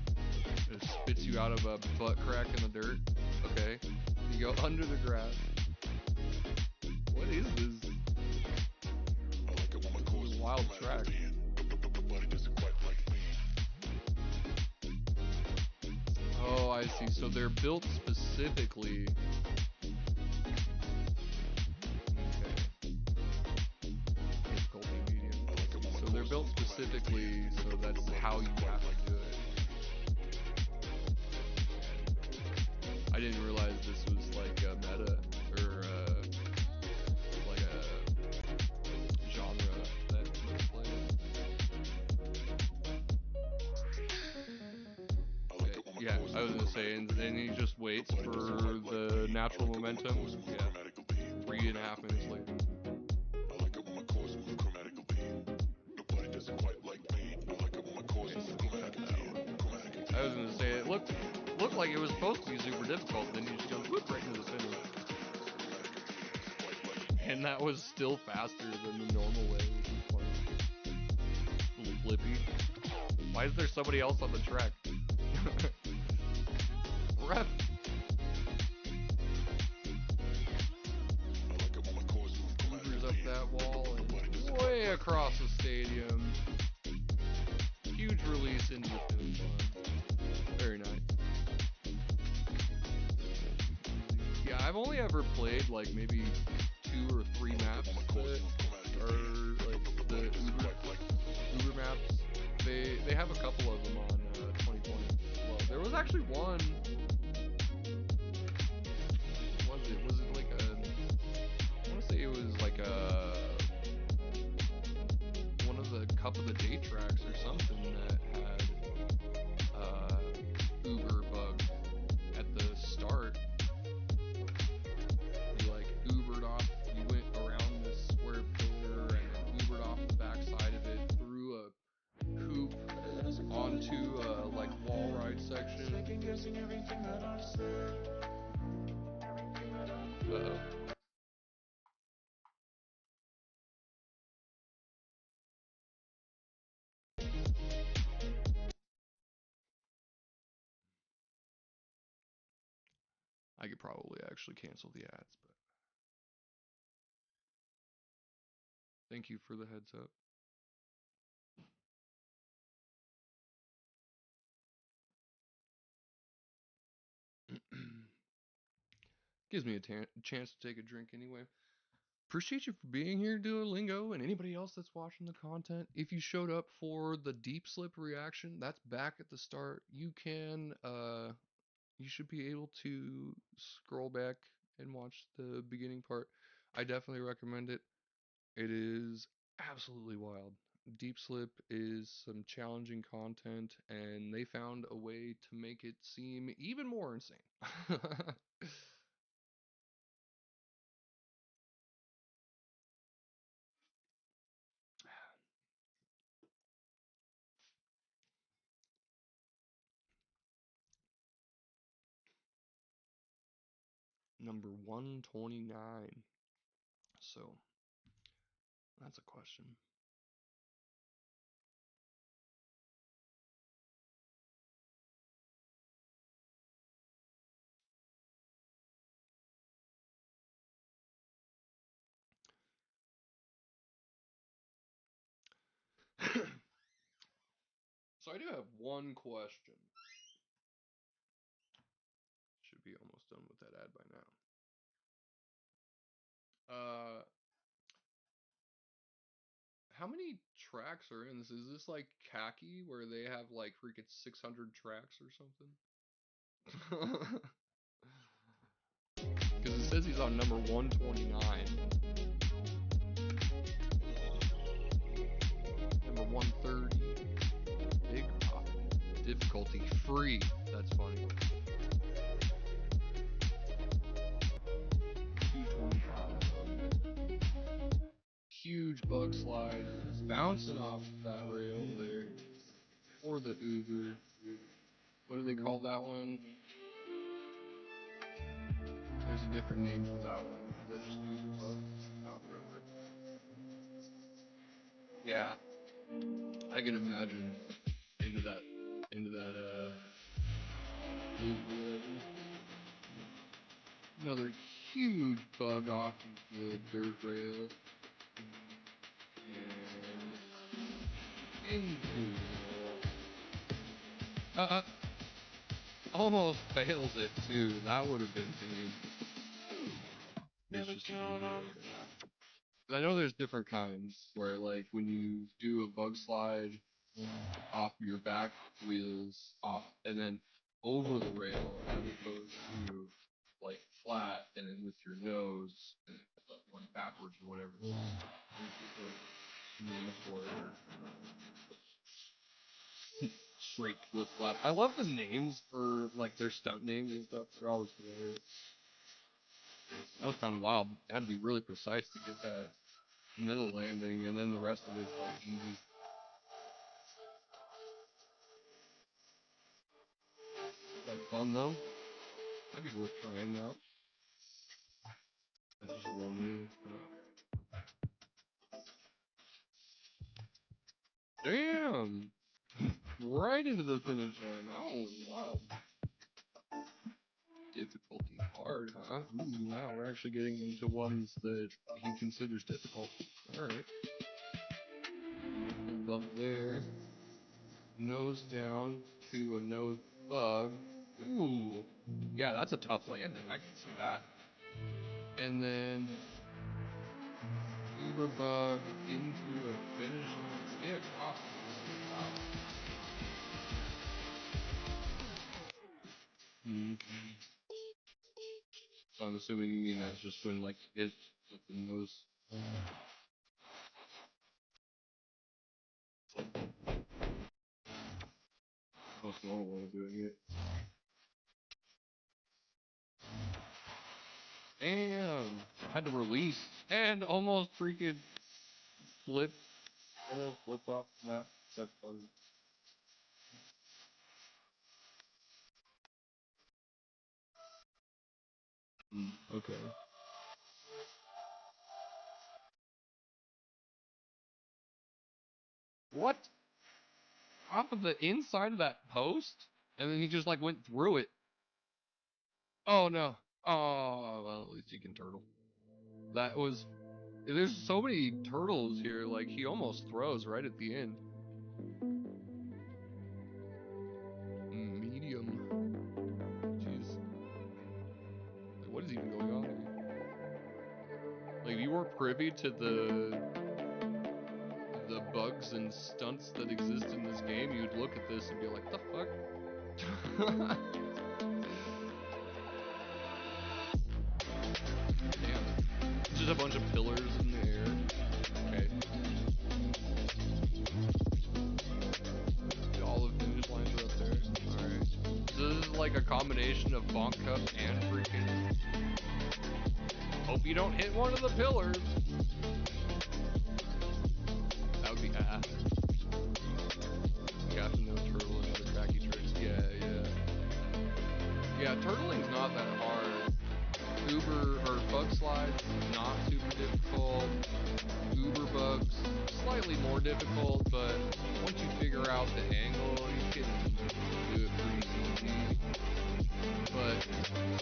It spits you out of a butt crack in the dirt. Okay. You go under the grass. What is this? This is a wild track. Oh, I see. So they're built specifically. Difficulty medium. So they're built specifically so that's how you have to do it. I didn't realize this was like a meta or like a genre that was played. Okay, yeah, I was gonna say, and he just waits for the natural momentum. Yeah, 3.5 minutes later. I was gonna say it looked like it was supposed to be super difficult, then you just go whoop right into the finish. And that was still faster than the normal way, which is fun. Little flippy. Why is there somebody else on the track? Ref. Hoovers up that wall and way across the stadium. Huge release into the finish line. Very nice. Yeah, I've only ever played like maybe 2 or 3 maps that are like the Uber maps. They have a couple of them on 2020 as well. There was actually one. What was it? Was it like a? I want to say it was like a one of the Cup of the Day tracks or something that had Uber bug at the start. You like Ubered off. You went around this square pillar and then Ubered off the backside of it through a hoop onto like wall ride section. Uh-oh. I could probably actually cancel the ads, but thank you for the heads up. Gives me a chance to take a drink anyway. Appreciate you for being here, Duolingo, and anybody else that's watching the content. If you showed up for the deep slip reaction, that's back at the start. You should be able to scroll back and watch the beginning part. I definitely recommend it. It is absolutely wild. Deep Slip is some challenging content, and they found a way to make it seem even more insane. Number 129. So, that's a question. So I do have one question. Should be almost done with that ad by now. How many tracks are in this? Is this like Khaki, where they have like freaking 600 tracks or something? Because it says he's on number 129. Number 130. Big Pop. Difficulty free. That's funny. 225. Huge bug slide. It's bouncing off that rail there. Or the Uber. What do they call that one? There's a different name for that one. Is that just Uber bug? I don't remember. Yeah. I can imagine into that another huge bug off the dirt rail. And into almost fails it too. That would have been pain. I know there's different kinds where, like, when you do a bug slide off your back wheels off and then over the rail as opposed to like flat and then with your nose going backwards or whatever. Straight flip flap. I love the names for like their stunt names and stuff. They're always hilarious. That was kind of wild. It had to be really precise to get that middle landing, and then the rest of it is like easy. Like fun though. That'd be worth trying out. That's just a little move. Damn! Right into the finish line. Oh, wow. Difficulty hard, huh? Ooh, wow, we're actually getting into ones that he considers difficult. Alright. Bump there. Nose down to a nose bug. Ooh. Yeah, that's a tough landing. I can see that. And then Uber bug into a finish line. Yeah, across. Wow. So I'm assuming you mean that's just when like it with the nose. Most normal way of doing it. Damn! Had to release and almost freaking flip. Flip off that. That's fun. Okay. What? Off of the inside of that post? And then he just like went through it. Oh no. Oh, well, at least he can turtle. That was. There's so many turtles here, like he almost throws right at the end. Medium. Jeez. Like, what is even going on here? Like, if you weren't privy to the bugs and stunts that exist in this game, you'd look at this and be like, the fuck? Damn. Just a bunch of pillars in the air. Okay. combination of bonk cup and freaking. Hope you don't hit one of the pillars. That would be ass. Gaffing no turtle into the cracky tricks. Yeah. Yeah, turtling's not that hard. Uber or bug slides, not super difficult. Uber bugs, slightly more difficult, but once you figure out the angle, you can do it pretty easy. But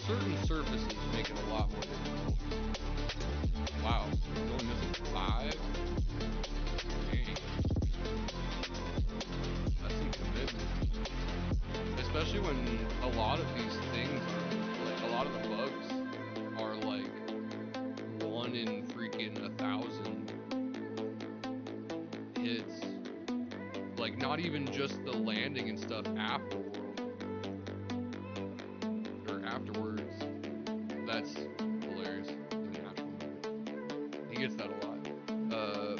certain surfaces make it a lot more difficult. Wow, he's only missing 5? Dang. That's some commitment. Especially when a lot of these things are, like, a lot of the bugs are like 1 in freaking 1,000 hits. Like, not even just the landing and stuff afterwards. That's hilarious. He gets that a lot.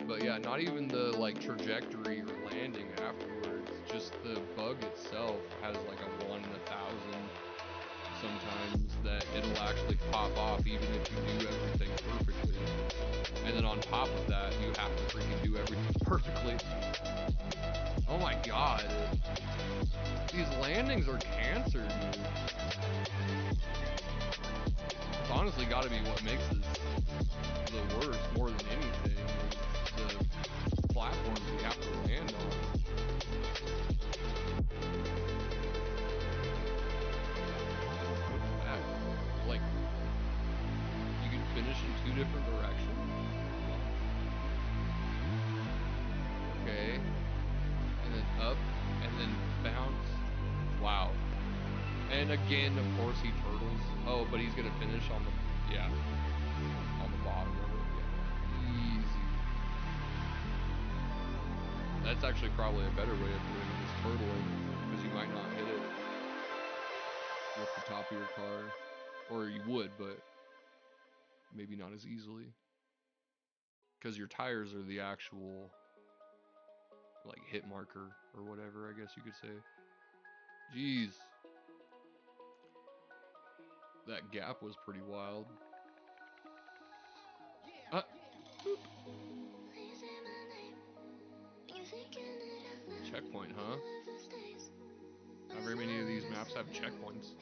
But yeah, not even the like trajectory or landing afterwards. Just the bug itself has like a 1 in 1,000. Sometimes that it'll actually pop off even if you do everything perfectly. And then on top of that, you have to freaking do everything perfectly. Oh my god. These landings are cancer, dude. It's honestly gotta be what makes this the worst more than anything. The platforms you have to land on. Like, you can finish in 2 different directions. Okay. And then up, and then bounce. Wow. And again, of course, he turtles. Oh, but he's gonna finish on the, yeah, on the bottom of it. Yeah. Easy. That's actually probably a better way of doing this turtling, because you might not hit it with the top of your car. Or you would, but maybe not as easily. Because your tires are the actual, like, hit marker, or whatever, I guess you could say. Jeez. That gap was pretty wild. Checkpoint, huh? Not very many of these maps have checkpoints.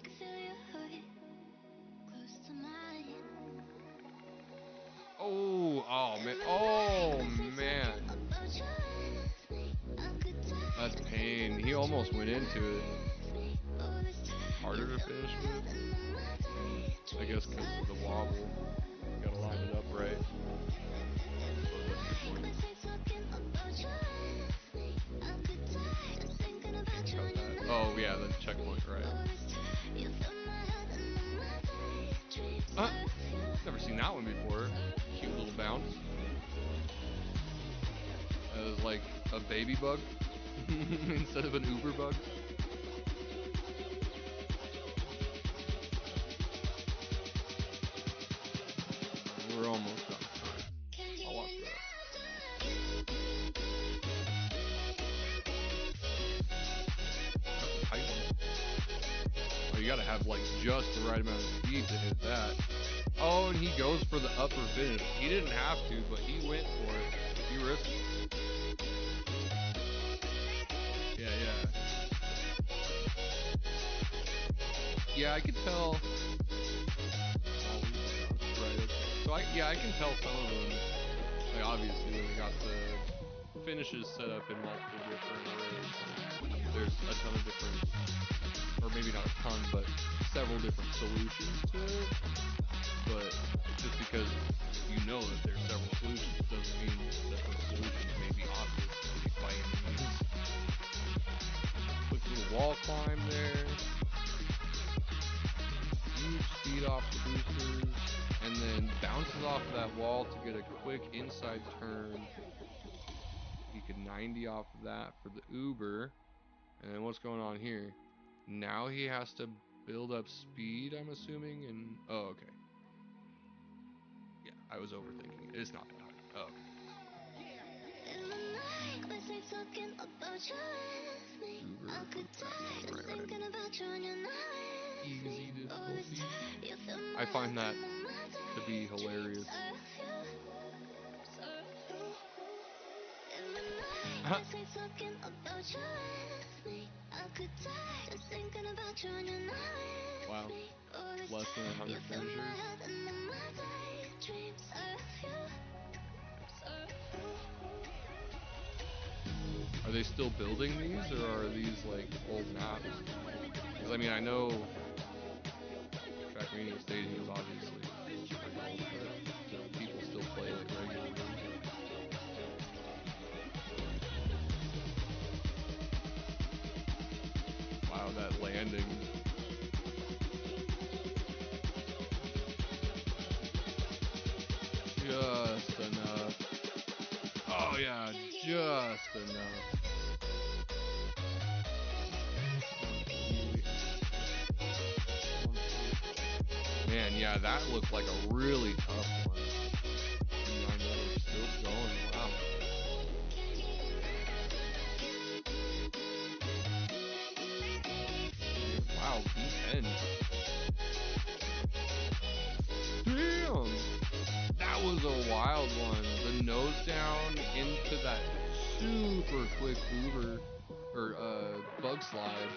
Oh man, oh man. That's pain. He almost went into it. Harder to finish with? I guess because of the wobble. You gotta line it up right. Oh yeah, that's checkpoint, right. Never seen that one before. Cute little bounce. That was like a baby bug instead of an Uber bug. We're almost done. I'll watch that. That's a tight one. Oh, you gotta have like just the right amount of speed to hit that. Oh, and he goes for the upper finish. He didn't have to, but he went for it. He risked it. Yeah. Yeah, I could tell. Right. So I can tell some of them. Like obviously, when they got the finishes set up in multiple different arrays, there's a ton of different, or maybe not a ton, but several different solutions to it. But just because you know that there's several solutions doesn't mean that those solutions may be obvious by any means. Quick little wall climb there. Huge speed off the boosters. And then bounces off of that wall to get a quick inside turn. He could 90 off of that for the Uber. And then what's going on here? Now he has to build up speed, I'm assuming, and oh, okay. Yeah, I was overthinking it. It's not that hard. Oh, okay. Uber. Right. easy difficulty. I find that to be hilarious. Wow. Less than 100 finishers. Are they still building these, or are these like old maps? Because I mean, I know Trackmania Stadium is obviously pretty old, but people still play it regularly. Wow, that landing. Just enough. Oh yeah, just enough. Man, yeah, that looked like a really tough one. Still going, wow. Wow, B10. Damn! That was a wild one. The nose down into that super quick Uber, or bug slide.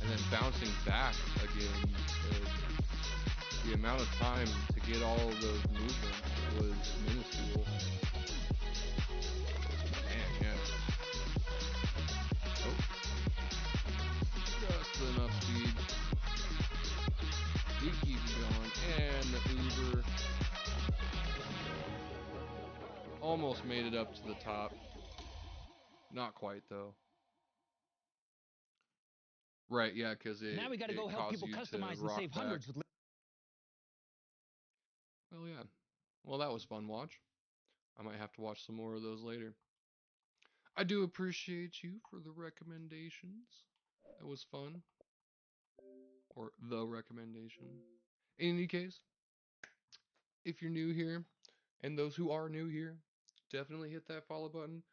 And then bouncing back again. The amount of time to get all of those movements was minuscule. Man, yeah. Oh. Just enough speed. We keep going. And the Uber. Almost made it up to the top. Not quite, though. Right, yeah, because it, now we gotta go help people customize and save hundreds with. Well, yeah. Well, that was fun watch. I might have to watch some more of those later. I do appreciate you for the recommendations. That was fun. Or the recommendation. In any case, if you're new here, and those who are new here, definitely hit that follow button.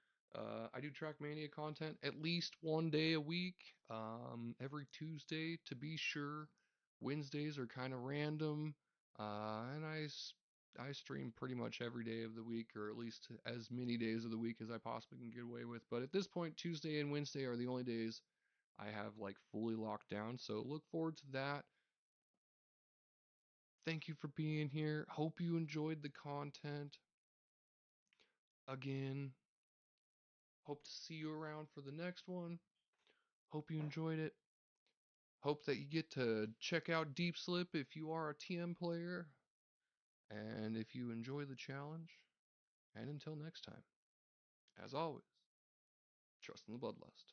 I do Trackmania content at least one day a week, every Tuesday to be sure. Wednesdays are kind of random, and I stream pretty much every day of the week, or at least as many days of the week as I possibly can get away with. But at this point, Tuesday and Wednesday are the only days I have like fully locked down. So look forward to that. Thank you for being here. Hope you enjoyed the content. Again, hope to see you around for the next one. Hope you enjoyed it. Hope that you get to check out Deep Slip if you are a TM player. And if you enjoy the challenge. And until next time, as always, trust in the Bloodlust.